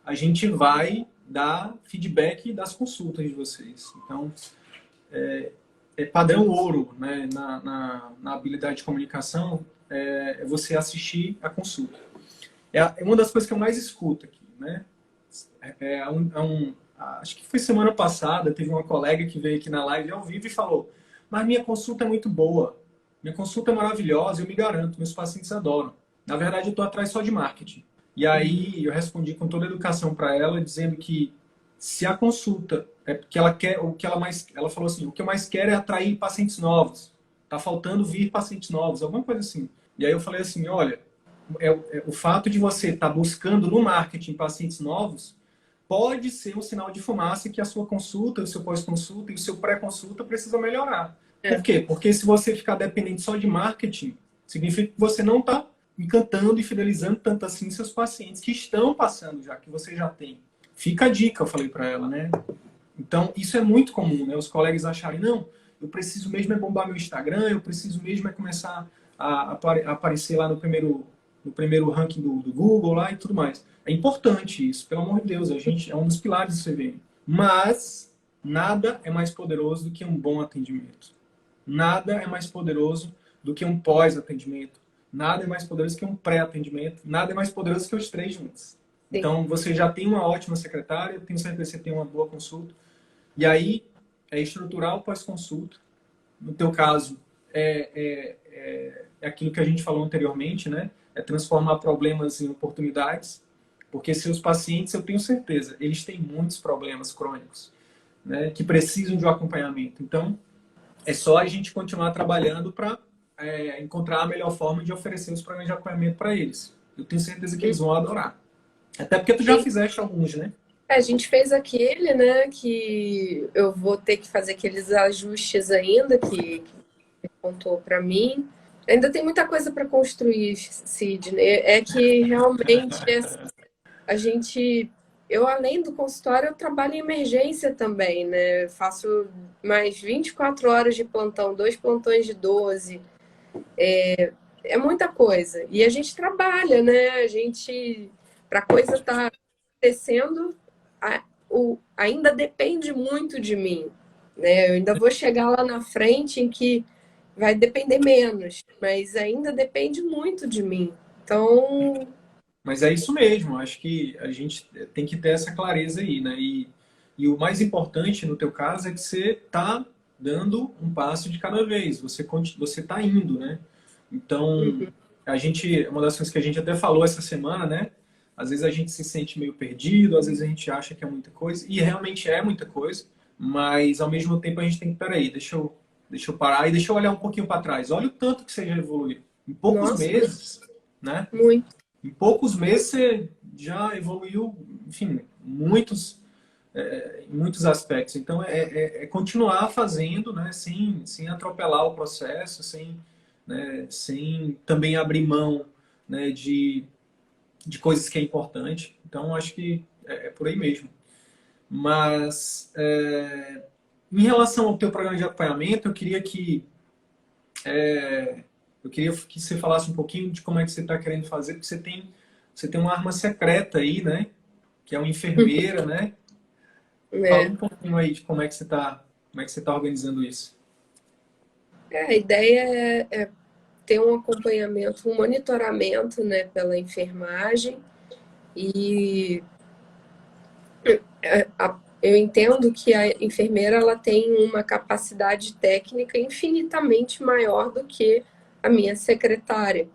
A gente vai dar feedback das consultas de vocês. Então, é padrão ouro, né, na habilidade de comunicação, é você assistir a consulta. É uma das coisas que eu mais escuto aqui, né? Acho que foi semana passada, teve uma colega que veio aqui na live ao vivo e falou: mas minha consulta é muito boa, minha consulta é maravilhosa, eu me garanto, meus pacientes adoram. Na verdade, eu estou atrás só de marketing. E aí eu respondi com toda a educação para ela, dizendo que se a consulta é porque ela quer, o que ela falou assim, o que eu mais quero é atrair pacientes novos. Tá faltando vir pacientes novos, alguma coisa assim. E aí eu falei assim, olha, o fato de você estar buscando no marketing pacientes novos pode ser um sinal de fumaça que a sua consulta, o seu pós-consulta e o seu pré-consulta precisam melhorar. Por é, quê? Porque se você ficar dependente só de marketing, significa que você não está encantando e fidelizando tanto assim seus pacientes que estão passando já, que você já tem. Fica a dica, eu falei para ela, né? Então, isso é muito comum, né? Os colegas acharem, não, eu preciso mesmo é bombar meu Instagram, eu preciso mesmo é começar a aparecer lá no primeiro ranking do Google lá e tudo mais. É importante isso, pelo amor de Deus, a gente é um dos pilares do CVM. Mas nada é mais poderoso do que um bom atendimento. Nada é mais poderoso do que um pós-atendimento. Nada é mais poderoso que um pré-atendimento. Nada é mais poderoso que os três juntos. Sim. Então, você já tem uma ótima secretária, tenho certeza que você tem uma boa consulta. E aí, é estruturar o pós-consulta. No teu caso, é aquilo que a gente falou anteriormente, né? É transformar problemas em oportunidades. Porque seus pacientes, eu tenho certeza, eles têm muitos problemas crônicos, né? Que precisam de um acompanhamento. Então, é só a gente continuar trabalhando para encontrar a melhor forma de oferecer os programas de acompanhamento para eles. Eu tenho certeza que eles vão adorar. Até porque tu já fizeste alguns, né? A gente fez aquele, né, que eu vou ter que fazer aqueles ajustes ainda, que contou para mim. Ainda tem muita coisa para construir, Sidney. É que realmente a gente... Eu, além do consultório, eu trabalho em emergência também, né? Eu faço mais 24 horas de plantão, 2 plantões de 12. É muita coisa. E a gente trabalha, né? A gente... Para a coisa estar acontecendo, ainda depende muito de mim, né? Eu ainda vou chegar lá na frente em que vai depender menos, mas ainda depende muito de mim. Então, Mas é isso mesmo, acho que a gente tem que ter essa clareza aí, né? E o mais importante no teu caso é que você está dando um passo de cada vez, você está indo, né? Então, uma das coisas que a gente até falou essa semana, né? Às vezes a gente se sente meio perdido, às vezes a gente acha que é muita coisa, e realmente é muita coisa, mas ao mesmo tempo a gente tem que, peraí, deixa eu parar e deixa eu olhar um pouquinho para trás. Olha o tanto que você já evoluiu. Em poucos nossa, meses, né? muito. Em poucos meses você já evoluiu, enfim, em muitos aspectos. Então, é continuar fazendo, né, sem atropelar o processo, sem também abrir mão, né, de coisas que é importante. Então, acho que é por aí mesmo. Mas, em relação ao teu programa de acompanhamento, eu queria que você falasse um pouquinho de como é que você está querendo fazer, porque você tem uma arma secreta aí, né? Que é uma enfermeira, né? Fala É. um pouquinho aí de como é que você tá organizando isso. A ideia é ter um acompanhamento, um monitoramento, né, pela enfermagem e eu entendo que a enfermeira ela tem uma capacidade técnica infinitamente maior do que a minha secretária,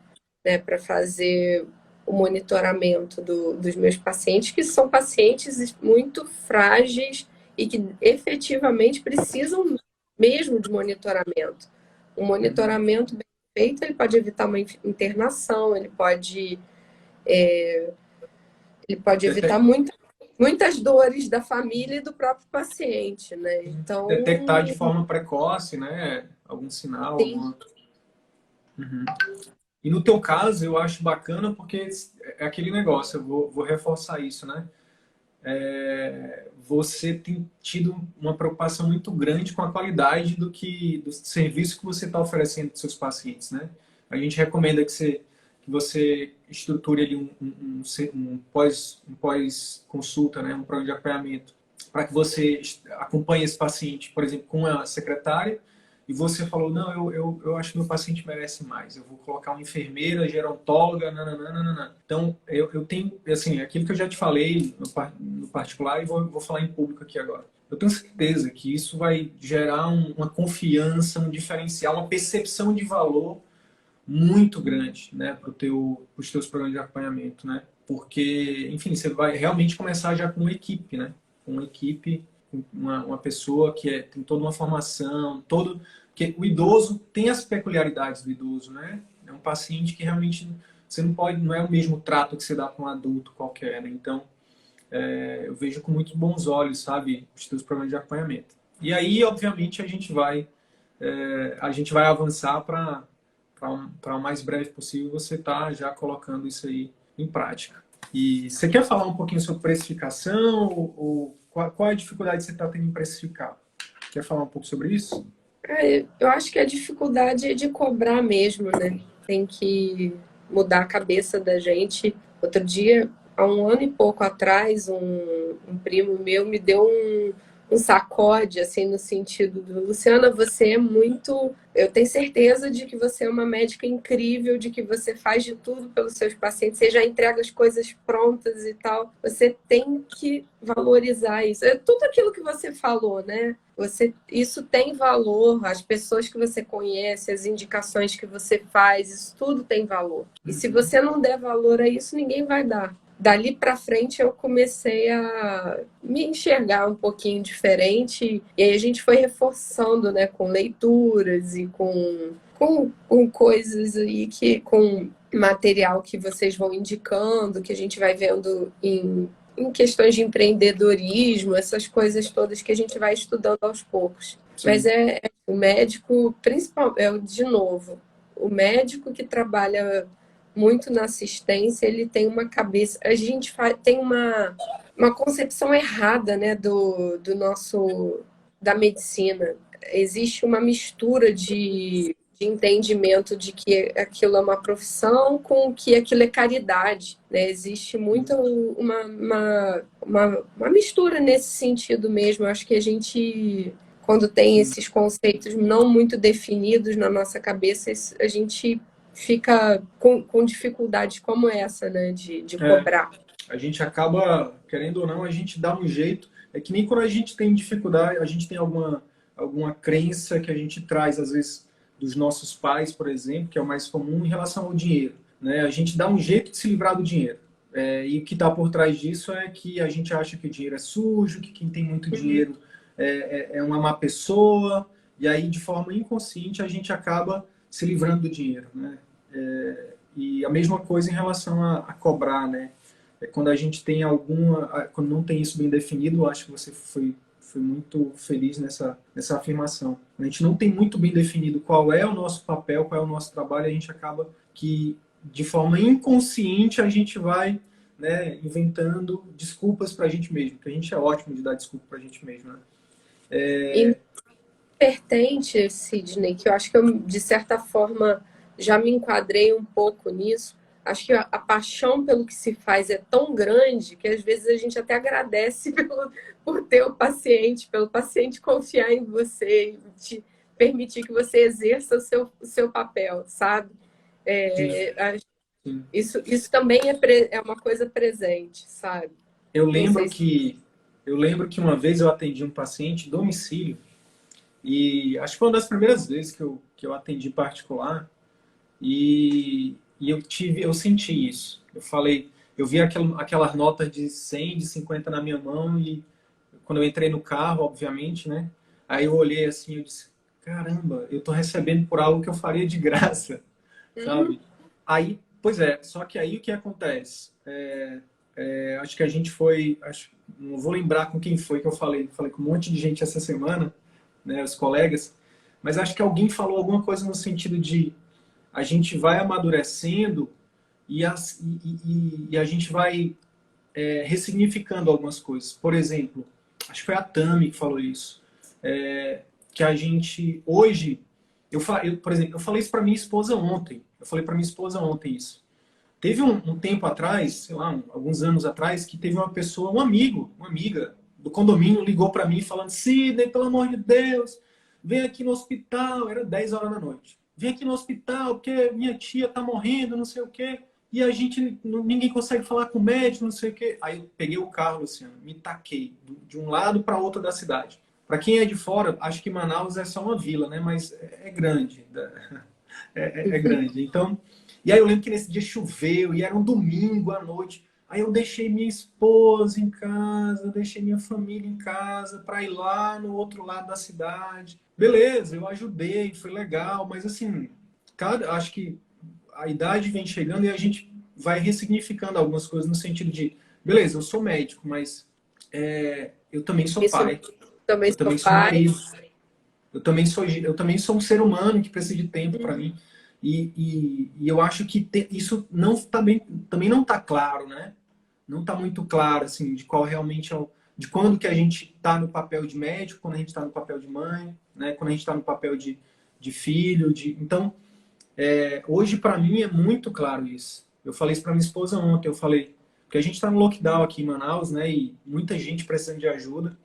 né, para fazer o monitoramento dos meus pacientes, que são pacientes muito frágeis e que efetivamente precisam mesmo de monitoramento. Um monitoramento bem feito, ele pode evitar uma internação, ele pode evitar muitas dores da família e do próprio paciente, né? Então, Detectar de forma precoce, né? Algum sinal, sim, alguma... Uhum. E no teu caso, eu acho bacana porque é aquele negócio, eu vou reforçar isso, né? Você tem tido uma preocupação muito grande com a qualidade do serviço que você está oferecendo para os seus pacientes, né? A gente recomenda que você estruture ali um pós-consulta, né? Um programa de acompanhamento, para que você acompanhe esse paciente, por exemplo, com a secretária, e você falou, não, eu acho que meu paciente merece mais. Eu vou colocar uma enfermeira, gerontóloga, nananana. Então, eu tenho, assim, aquilo que eu já te falei no particular e vou falar em público aqui agora. Eu tenho certeza que isso vai gerar uma confiança, um diferencial, uma percepção de valor muito grande, né, para os teus programas de acompanhamento, né? Porque, enfim, você vai realmente começar já com uma equipe, né? Uma equipe, uma pessoa que tem toda uma formação, que o idoso tem as peculiaridades do idoso, né? É um paciente que realmente você não é o mesmo trato que você dá para um adulto qualquer, né? Então, eu vejo com muito bons olhos, sabe, os teus programas de acompanhamento. E aí, obviamente, a gente vai avançar para o mais breve possível você tá já colocando isso aí em prática. E você quer falar um pouquinho sobre precificação? Ou qual é a dificuldade que você está tendo em precificar? Quer falar um pouco sobre isso? eu acho que a dificuldade é de cobrar mesmo, né? Tem que mudar a cabeça da gente. Outro dia, há um ano e pouco atrás, um primo meu me deu um sacode, assim, no sentido do Luciana, você é muito. Eu tenho certeza de que você é uma médica incrível, de que você faz de tudo pelos seus pacientes, você já entrega as coisas prontas e tal. Você tem que valorizar isso. É tudo aquilo que você falou, né? Isso tem valor, as pessoas que você conhece, as indicações que você faz, isso tudo tem valor. E se você não der valor a isso, ninguém vai dar. Dali para frente eu comecei a me enxergar um pouquinho diferente e aí a gente foi reforçando, né, com leituras e com coisas aí com material que vocês vão indicando, que a gente vai vendo em questões de empreendedorismo, essas coisas todas que a gente vai estudando aos poucos. Sim. Mas o médico, principal, de novo, o médico que trabalha muito na assistência, ele tem uma cabeça. A gente tem uma concepção errada, né, da medicina. Existe uma mistura de entendimento de que aquilo é uma profissão com que aquilo é caridade, né? Existe muito uma mistura nesse sentido mesmo. Eu acho que a gente, quando tem esses conceitos não muito definidos na nossa cabeça, a gente fica com dificuldades como essa, né, de cobrar. A gente acaba, querendo ou não, a gente dá um jeito. É que nem quando a gente tem dificuldade, a gente tem alguma crença que a gente traz, às vezes, dos nossos pais, por exemplo, que é o mais comum em relação ao dinheiro, né? A gente dá um jeito de se livrar do dinheiro. E o que está por trás disso é que a gente acha que o dinheiro é sujo, que quem tem muito dinheiro é uma má pessoa, e aí, de forma inconsciente, a gente acaba se livrando do dinheiro, né? E a mesma coisa em relação a cobrar, né? Quando a gente tem quando não tem isso bem definido, eu acho que você foi muito feliz nessa afirmação. A gente não tem muito bem definido qual é o nosso papel, qual é o nosso trabalho, a gente acaba que, de forma inconsciente, a gente vai, né, inventando desculpas para a gente mesmo, porque a gente é ótimo de dar desculpa para a gente mesmo, né? E vertente, Sidney, que eu acho que eu, de certa forma, já me enquadrei um pouco nisso. Acho que a paixão pelo que se faz é tão grande que às vezes a gente até agradece por ter o paciente, pelo paciente confiar em você e te permitir que você exerça o seu papel, sabe? Sim. Isso também é uma coisa presente, sabe? Eu lembro que uma vez eu atendi um paciente em domicílio e acho que foi uma das primeiras vezes que eu atendi particular e eu senti isso. Eu vi aquelas notas de 100, de 50 na minha mão e quando eu entrei no carro, obviamente, né? Aí eu olhei assim, eu disse, caramba, eu tô recebendo por algo que eu faria de graça, sabe? Aí, pois é, só que aí o que acontece? Acho que a gente não vou lembrar com quem foi que eu falei com um monte de gente essa semana, né, os colegas, mas acho que alguém falou alguma coisa no sentido de a gente vai amadurecendo e a gente vai ressignificando algumas coisas. Por exemplo, acho que foi a Tami que falou isso, que a gente, hoje, por exemplo, eu falei isso para minha esposa ontem, isso. Teve um tempo atrás, sei lá, alguns anos atrás, que teve uma pessoa, uma amiga do condomínio ligou para mim falando, Sidney, pelo amor de Deus, vem aqui no hospital, era 10 horas da noite. Vem aqui no hospital porque minha tia tá morrendo, não sei o quê, e ninguém consegue falar com o médico, não sei o quê. Aí eu peguei o carro, Luciano, me taquei de um lado para outro da cidade. Para quem é de fora, acho que Manaus é só uma vila, né? Mas é grande. É grande. Então, e aí eu lembro que nesse dia choveu e era um domingo à noite. Aí eu deixei minha esposa em casa, deixei minha família em casa para ir lá no outro lado da cidade. Beleza, eu ajudei, foi legal, mas assim, acho que a idade vem chegando e a gente vai ressignificando algumas coisas no sentido de, beleza, eu sou médico, mas eu também sou pai, eu também sou marido, eu também sou um ser humano que precisa de tempo para mim. E eu acho que isso não também não está claro, né? Não está muito claro, assim, de qual realmente de quando que a gente está no papel de médico, quando a gente está no papel de mãe, né? Quando a gente está no papel de filho. Então, Hoje, para mim, é muito claro isso. Eu falei isso para minha esposa ontem, eu falei, porque a gente está no lockdown aqui em Manaus, né, e muita gente precisando de ajuda,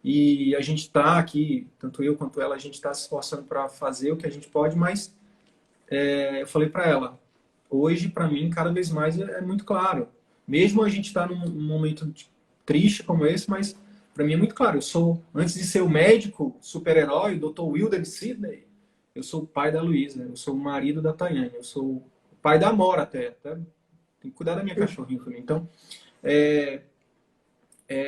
e a gente está aqui, tanto eu quanto ela, a gente está se esforçando para fazer o que a gente pode, mas eu falei para ela, hoje, para mim, cada vez mais é muito claro. Mesmo a gente está num momento triste como esse, mas para mim é muito claro. Eu sou, antes de ser o médico super-herói, o Dr. Wilder Sidney, eu sou o pai da Luísa, eu sou o marido da Tayane, eu sou o pai da Amora até. Tem que cuidar da minha cachorrinha também. Então,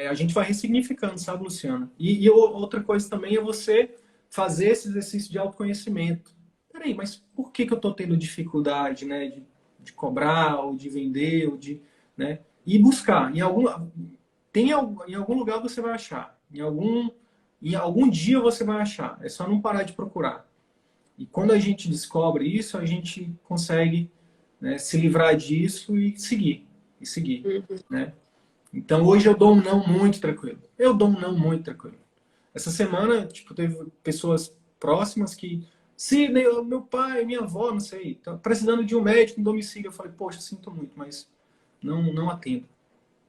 a gente vai ressignificando, sabe, Luciana? E outra coisa também é você fazer esse exercício de autoconhecimento. Peraí, mas por que eu estou tendo dificuldade, né, de cobrar, ou de vender, ou de, né? E buscar. Em algum lugar você vai achar. Em algum dia você vai achar. É só não parar de procurar. E quando a gente descobre isso, a gente consegue, né, se livrar disso e seguir. E seguir, né? Então hoje eu dou um não muito tranquilo. Eu dou um não muito tranquilo. Essa semana, tipo, teve pessoas próximas que, se meu pai, minha avó, não sei, tá precisando de um médico em domicílio. Eu falei, poxa, sinto muito, mas não atendo,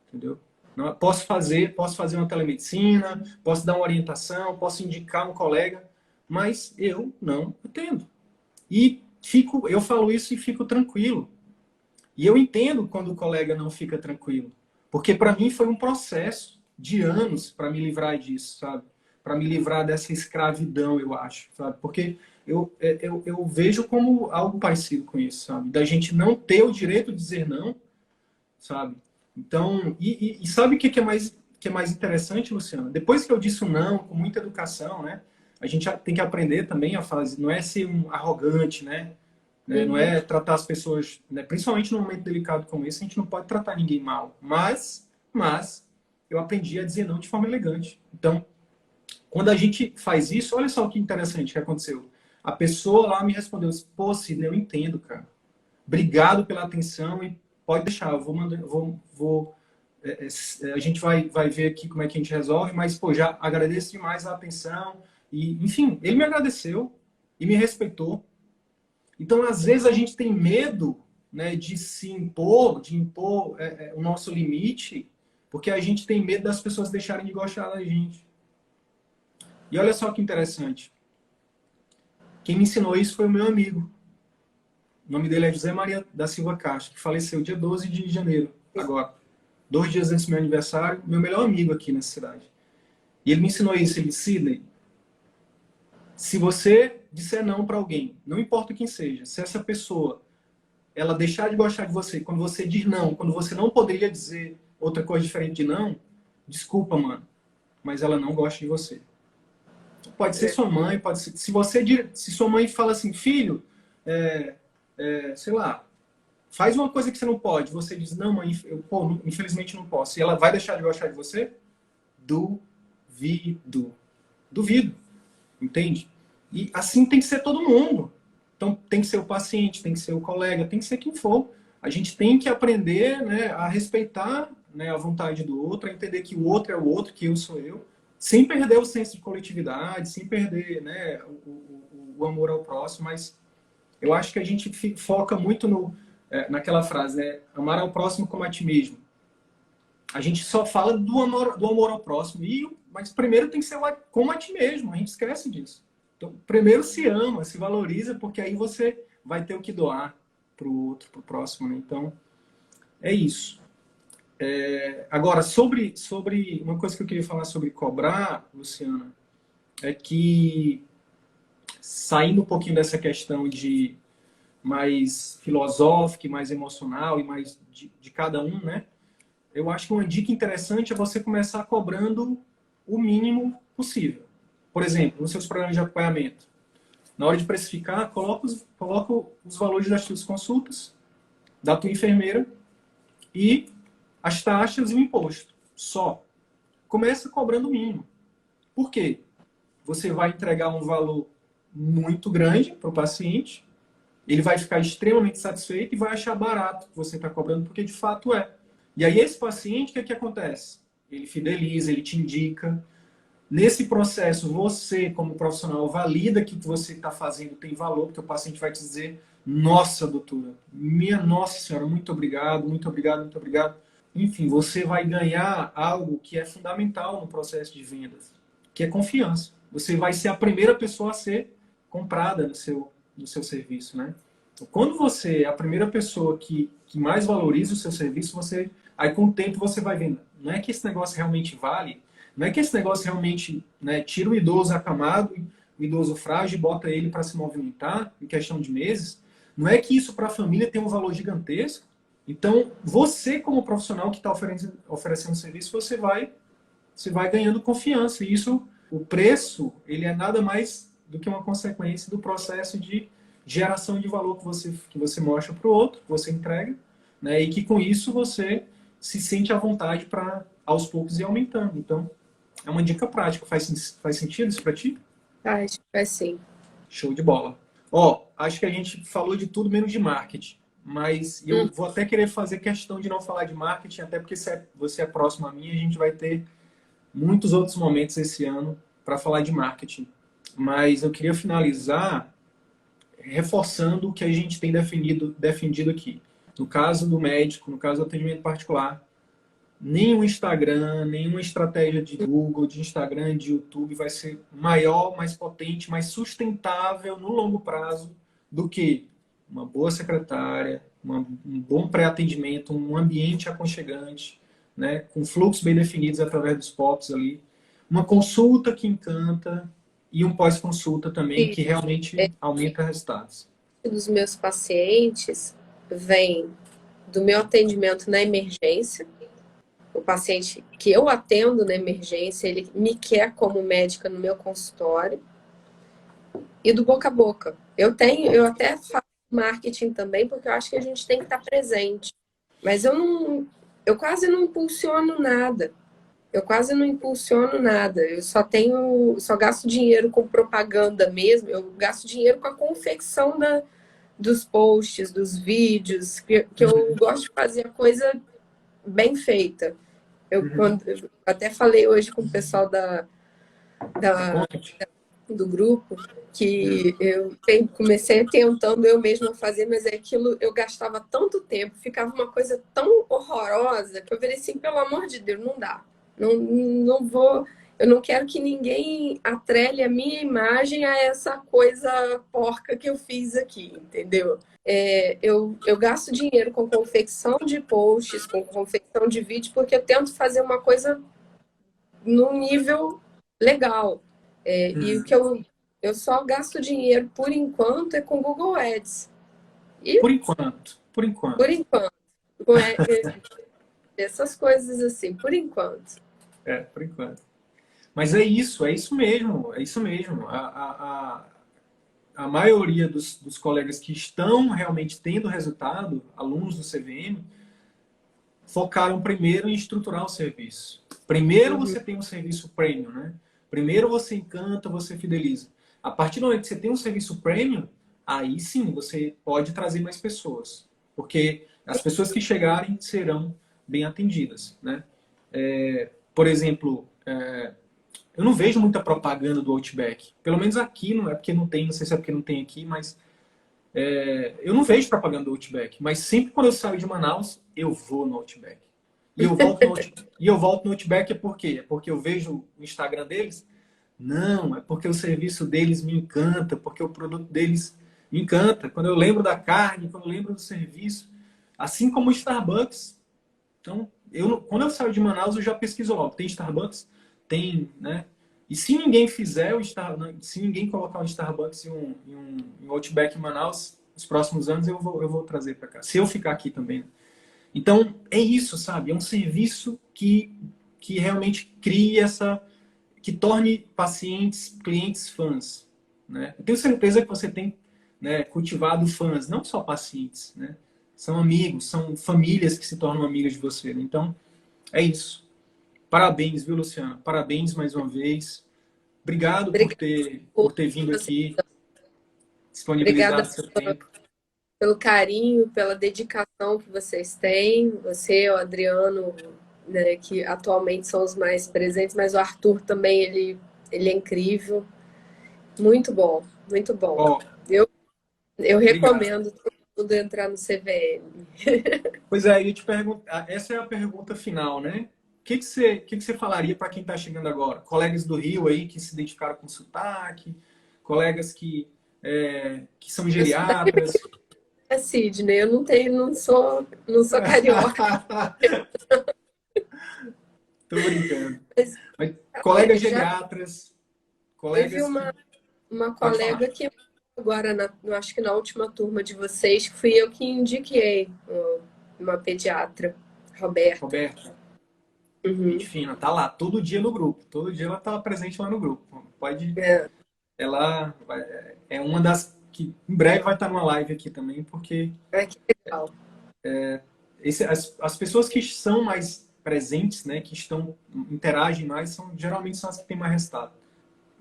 entendeu? Não, posso fazer uma telemedicina, posso dar uma orientação, posso indicar um colega, mas eu não atendo. E eu falo isso e fico tranquilo. E eu entendo quando o colega não fica tranquilo. Porque para mim foi um processo de anos para me livrar disso, sabe? Para me livrar dessa escravidão, eu acho, sabe? Porque eu vejo como algo parecido com isso, sabe? Da gente não ter o direito de dizer não, sabe? Então, e sabe o que é mais interessante, Luciana? Depois que eu disse o não, com muita educação, né? A gente tem que aprender também a fazer, não é ser um arrogante, né? Não é tratar as pessoas, né? Principalmente num momento delicado como esse, a gente não pode tratar ninguém mal. Mas eu aprendi a dizer não de forma elegante. Então, quando a gente faz isso, olha só que interessante que aconteceu. A pessoa lá me respondeu, pô, Sidney, eu entendo, cara. Obrigado pela atenção e pode deixar, eu vou mandar, a gente vai ver aqui como é que a gente resolve, mas, pô, já agradeço demais a atenção. E, enfim, ele me agradeceu e me respeitou. Então, às vezes, a gente tem medo, né, de se impor, de impor o nosso limite, porque a gente tem medo das pessoas deixarem de gostar da gente. E olha só que interessante. Quem me ensinou isso foi o meu amigo. O nome dele é José Maria da Silva Castro, que faleceu dia 12 de janeiro, agora. 2 dias antes do meu aniversário, meu melhor amigo aqui nessa cidade. E ele me ensinou isso, ele disse, Sidney, se você disser não para alguém, não importa quem seja, se essa pessoa ela deixar de gostar de você, quando você diz não, quando você não poderia dizer outra coisa diferente de não, desculpa, mano, mas ela não gosta de você. Pode ser sua mãe, pode ser. Se sua mãe fala assim, filho, sei lá, faz uma coisa que você não pode, você diz, não, mãe, infelizmente não posso, e ela vai deixar de gostar de você? Duvido. Duvido. Entende? E assim tem que ser todo mundo. Então tem que ser o paciente, tem que ser o colega, tem que ser quem for. A gente tem que aprender, né, a respeitar, né, a vontade do outro, a entender que o outro é o outro, que eu sou eu, sem perder o senso de coletividade, sem perder, né, o amor ao próximo. Mas eu acho que a gente foca muito naquela frase, né, amar ao próximo como a ti mesmo. A gente só fala do amor ao próximo, mas primeiro tem que ser como a ti mesmo, a gente esquece disso. Então, primeiro se ama, se valoriza, porque aí você vai ter o que doar para o outro, para o próximo. Né? Então, é isso. Agora, sobre uma coisa que eu queria falar sobre cobrar, Luciana, é que, saindo um pouquinho dessa questão de mais filosófica, mais emocional e mais de cada um, né? Eu acho que uma dica interessante é você começar cobrando o mínimo possível. Por exemplo, nos seus programas de acompanhamento, na hora de precificar, coloca os valores das suas consultas, da tua enfermeira e as taxas e o imposto. Só. Começa cobrando o mínimo. Por quê? Você vai entregar um valor muito grande para o paciente, ele vai ficar extremamente satisfeito e vai achar barato que você está cobrando, porque de fato é. E aí esse paciente, o que acontece? Ele fideliza, ele te indica. Nesse processo, você, como profissional, valida que o que você está fazendo tem valor, porque o paciente vai te dizer, Nossa, doutora, minha Nossa Senhora, muito obrigado, muito obrigado, muito obrigado. Enfim, você vai ganhar algo que é fundamental no processo de vendas, que é confiança. Você vai ser a primeira pessoa a ser comprada no seu serviço, né? Então, quando você é a primeira pessoa que mais valoriza o seu serviço, aí com o tempo você vai vendo. Não é que esse negócio realmente vale, não é que esse negócio realmente, né, tira o idoso acamado, o idoso frágil e bota ele para se movimentar em questão de meses. Não é que isso para a família tem um valor gigantesco. Então, você como profissional que está oferecendo serviço, você vai ganhando confiança. E isso, o preço, ele é nada mais do que uma consequência do processo de geração de valor que você mostra para o outro, que você entrega, né? E que com isso você se sente à vontade para aos poucos ir aumentando. Então, é uma dica prática. Faz sentido isso para ti? Faz sim. Show de bola. Ó, acho que a gente falou de tudo menos de marketing. Mas eu vou até querer fazer questão de não falar de marketing, até porque você é próximo a mim, a gente vai ter muitos outros momentos esse ano para falar de marketing. Mas eu queria finalizar reforçando o que a gente tem defendido aqui. No caso do médico, no caso do atendimento particular, nenhum Instagram, nenhuma estratégia de Google, de Instagram, de YouTube vai ser maior, mais potente, mais sustentável no longo prazo do que uma boa secretária, um bom pré-atendimento, um ambiente aconchegante, né, com fluxos bem definidos através dos POPs ali, uma consulta que encanta e um pós-consulta também que realmente aumenta resultados. Dos meus pacientes vem do meu atendimento na emergência. O paciente que eu atendo na emergência, ele me quer como médica no meu consultório. E do boca a boca. Eu até faço marketing também, porque eu acho que a gente tem que estar presente. Mas eu quase não impulsiono nada. Eu quase não impulsiono nada. Eu só gasto dinheiro com propaganda mesmo. Eu gasto dinheiro com a confecção dos posts, dos vídeos, que eu gosto de fazer a coisa bem feita. Eu até falei hoje com o pessoal do grupo que eu comecei tentando eu mesma fazer, mas é aquilo, eu gastava tanto tempo, ficava uma coisa tão horrorosa que eu falei assim, pelo amor de Deus, não dá. Não vou, eu não quero que ninguém atrele a minha imagem a essa coisa porca que eu fiz aqui, entendeu? Eu gasto dinheiro com confecção de posts, com confecção de vídeos, porque eu tento fazer uma coisa num nível legal. E o que eu só gasto dinheiro, por enquanto, é com Google Ads. E, Por enquanto, por enquanto. Por enquanto. Com essas coisas assim, por enquanto. Por enquanto. Mas é isso mesmo, é isso mesmo. A maioria dos colegas que estão realmente tendo resultado, alunos do CVM, focaram primeiro em estruturar o serviço. Primeiro você tem um serviço premium, né? Primeiro você encanta, você fideliza. A partir do momento que você tem um serviço premium, aí sim você pode trazer mais pessoas. Porque as pessoas que chegarem serão bem atendidas, né? Por exemplo, eu não vejo muita propaganda do Outback. Pelo menos aqui, não é porque não tem, não sei se é porque não tem aqui, mas eu não vejo propaganda do Outback. Mas sempre quando eu saio de Manaus, eu vou no Outback. E eu volto no Outback por quê? É porque eu vejo o Instagram deles? Não, é porque o serviço deles me encanta, porque o produto deles me encanta. Quando eu lembro da carne, quando eu lembro do serviço, assim como o Starbucks. Então, quando eu saio de Manaus, eu já pesquiso logo. Tem Starbucks? Tem, né? E se ninguém fizer se ninguém colocar um Starbucks e um Outback em Manaus, nos próximos anos eu vou trazer para cá. Se eu ficar aqui também, né? Então, é isso, sabe? É um serviço que realmente cria que torne pacientes, clientes fãs, né? Eu tenho certeza que você tem, né, cultivado fãs, não só pacientes, né? São amigos, são famílias que se tornam amigas de você, né? Então, é isso. Parabéns, viu, Luciana? Parabéns mais uma vez. Obrigado por ter vindo aqui, disponibilizado Obrigada seu tempo. pelo carinho, pela dedicação que vocês têm. Você, o Adriano, né, que atualmente são os mais presentes, mas o Arthur também, ele é incrível. Muito bom, muito bom. Ó, Eu Obrigado. recomendo todo mundo entrar no CVM. Pois é, eu ia te perguntar, essa é a pergunta final, né? O que que você falaria para quem está chegando agora? Colegas do Rio aí que se identificaram com sotaque, colegas que são Eu sou geriatras. da Sidney, eu não sou carioca. Tô brincando. Mas Mas colegas já geriatras, teve colegas que. uma Pode falar. colega que agora, eu acho que na última turma de vocês, fui eu que indiquei uma pediatra, Roberta. Roberta, gente Uhum. fina, tá lá todo dia no grupo. Todo dia ela tá presente lá no grupo. Pode. É, É uma das que em breve vai estar numa live aqui também, porque ai, que legal. as pessoas que são mais presentes, né, que interagem mais, geralmente são as que têm mais resultado.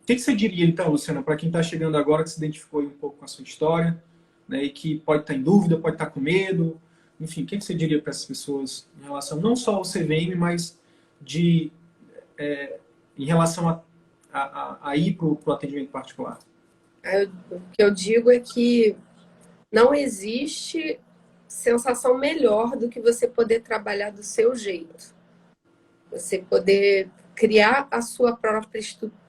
O que você diria, então, Luciana, para quem está chegando agora, que se identificou um pouco com a sua história, né, e que pode estar em dúvida, pode estar com medo, enfim, o que você diria para essas pessoas em relação não só ao CVM, mas de, em relação a ir para o atendimento particular? O que eu digo é que não existe sensação melhor do que você poder trabalhar do seu jeito. Você poder criar a sua própria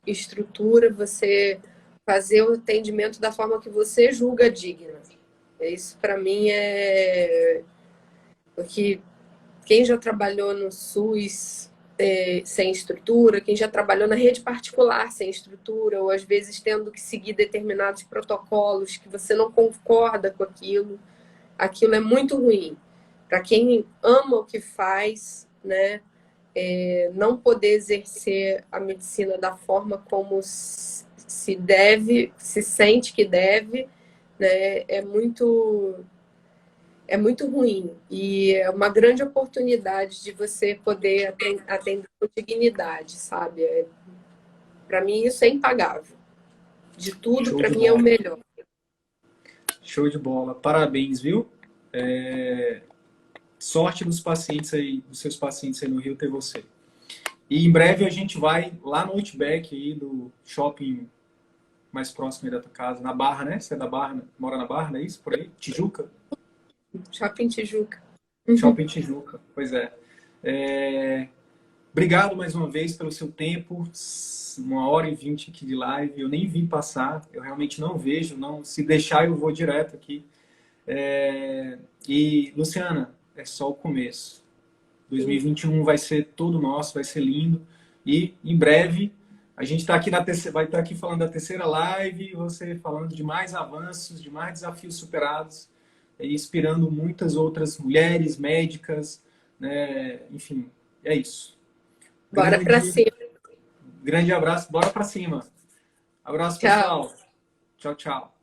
estrutura, você fazer o atendimento da forma que você julga digna. Isso para mim é porque quem já trabalhou no SUS sem estrutura, quem já trabalhou na rede particular sem estrutura, ou às vezes tendo que seguir determinados protocolos que você não concorda com aquilo é muito ruim. Para quem ama o que faz, né, não poder exercer a medicina da forma como se deve, se sente que deve, né, é muito ruim. E é uma grande oportunidade de você poder atender com dignidade, sabe? Para mim, isso é impagável. De tudo, Show para de mim, é o bola. melhor. Show de bola. Parabéns, viu? Sorte dos pacientes aí, dos seus pacientes aí no Rio ter você. E em breve a gente vai lá no Outback aí do shopping mais próximo aí da tua casa, na Barra, né? Você é da Barra, né? Mora na Barra, não é isso? Por aí? Tijuca? Shopping Tijuca. Shopping Tijuca, pois é. Obrigado mais uma vez pelo seu tempo. 1h20 aqui de live. Eu nem vi passar, eu realmente não vejo, não. Se deixar, eu vou direto aqui. E, Luciana, é só o começo. 2021 vai ser todo nosso, vai ser lindo. E em breve a gente está aqui vai estar aqui falando da terceira live, você falando de mais avanços, de mais desafios superados, e inspirando muitas outras mulheres, médicas, né? Enfim, é isso. Bora para Grande, cima. grande abraço, bora para cima. Abraço, Tchau. pessoal. Tchau, tchau.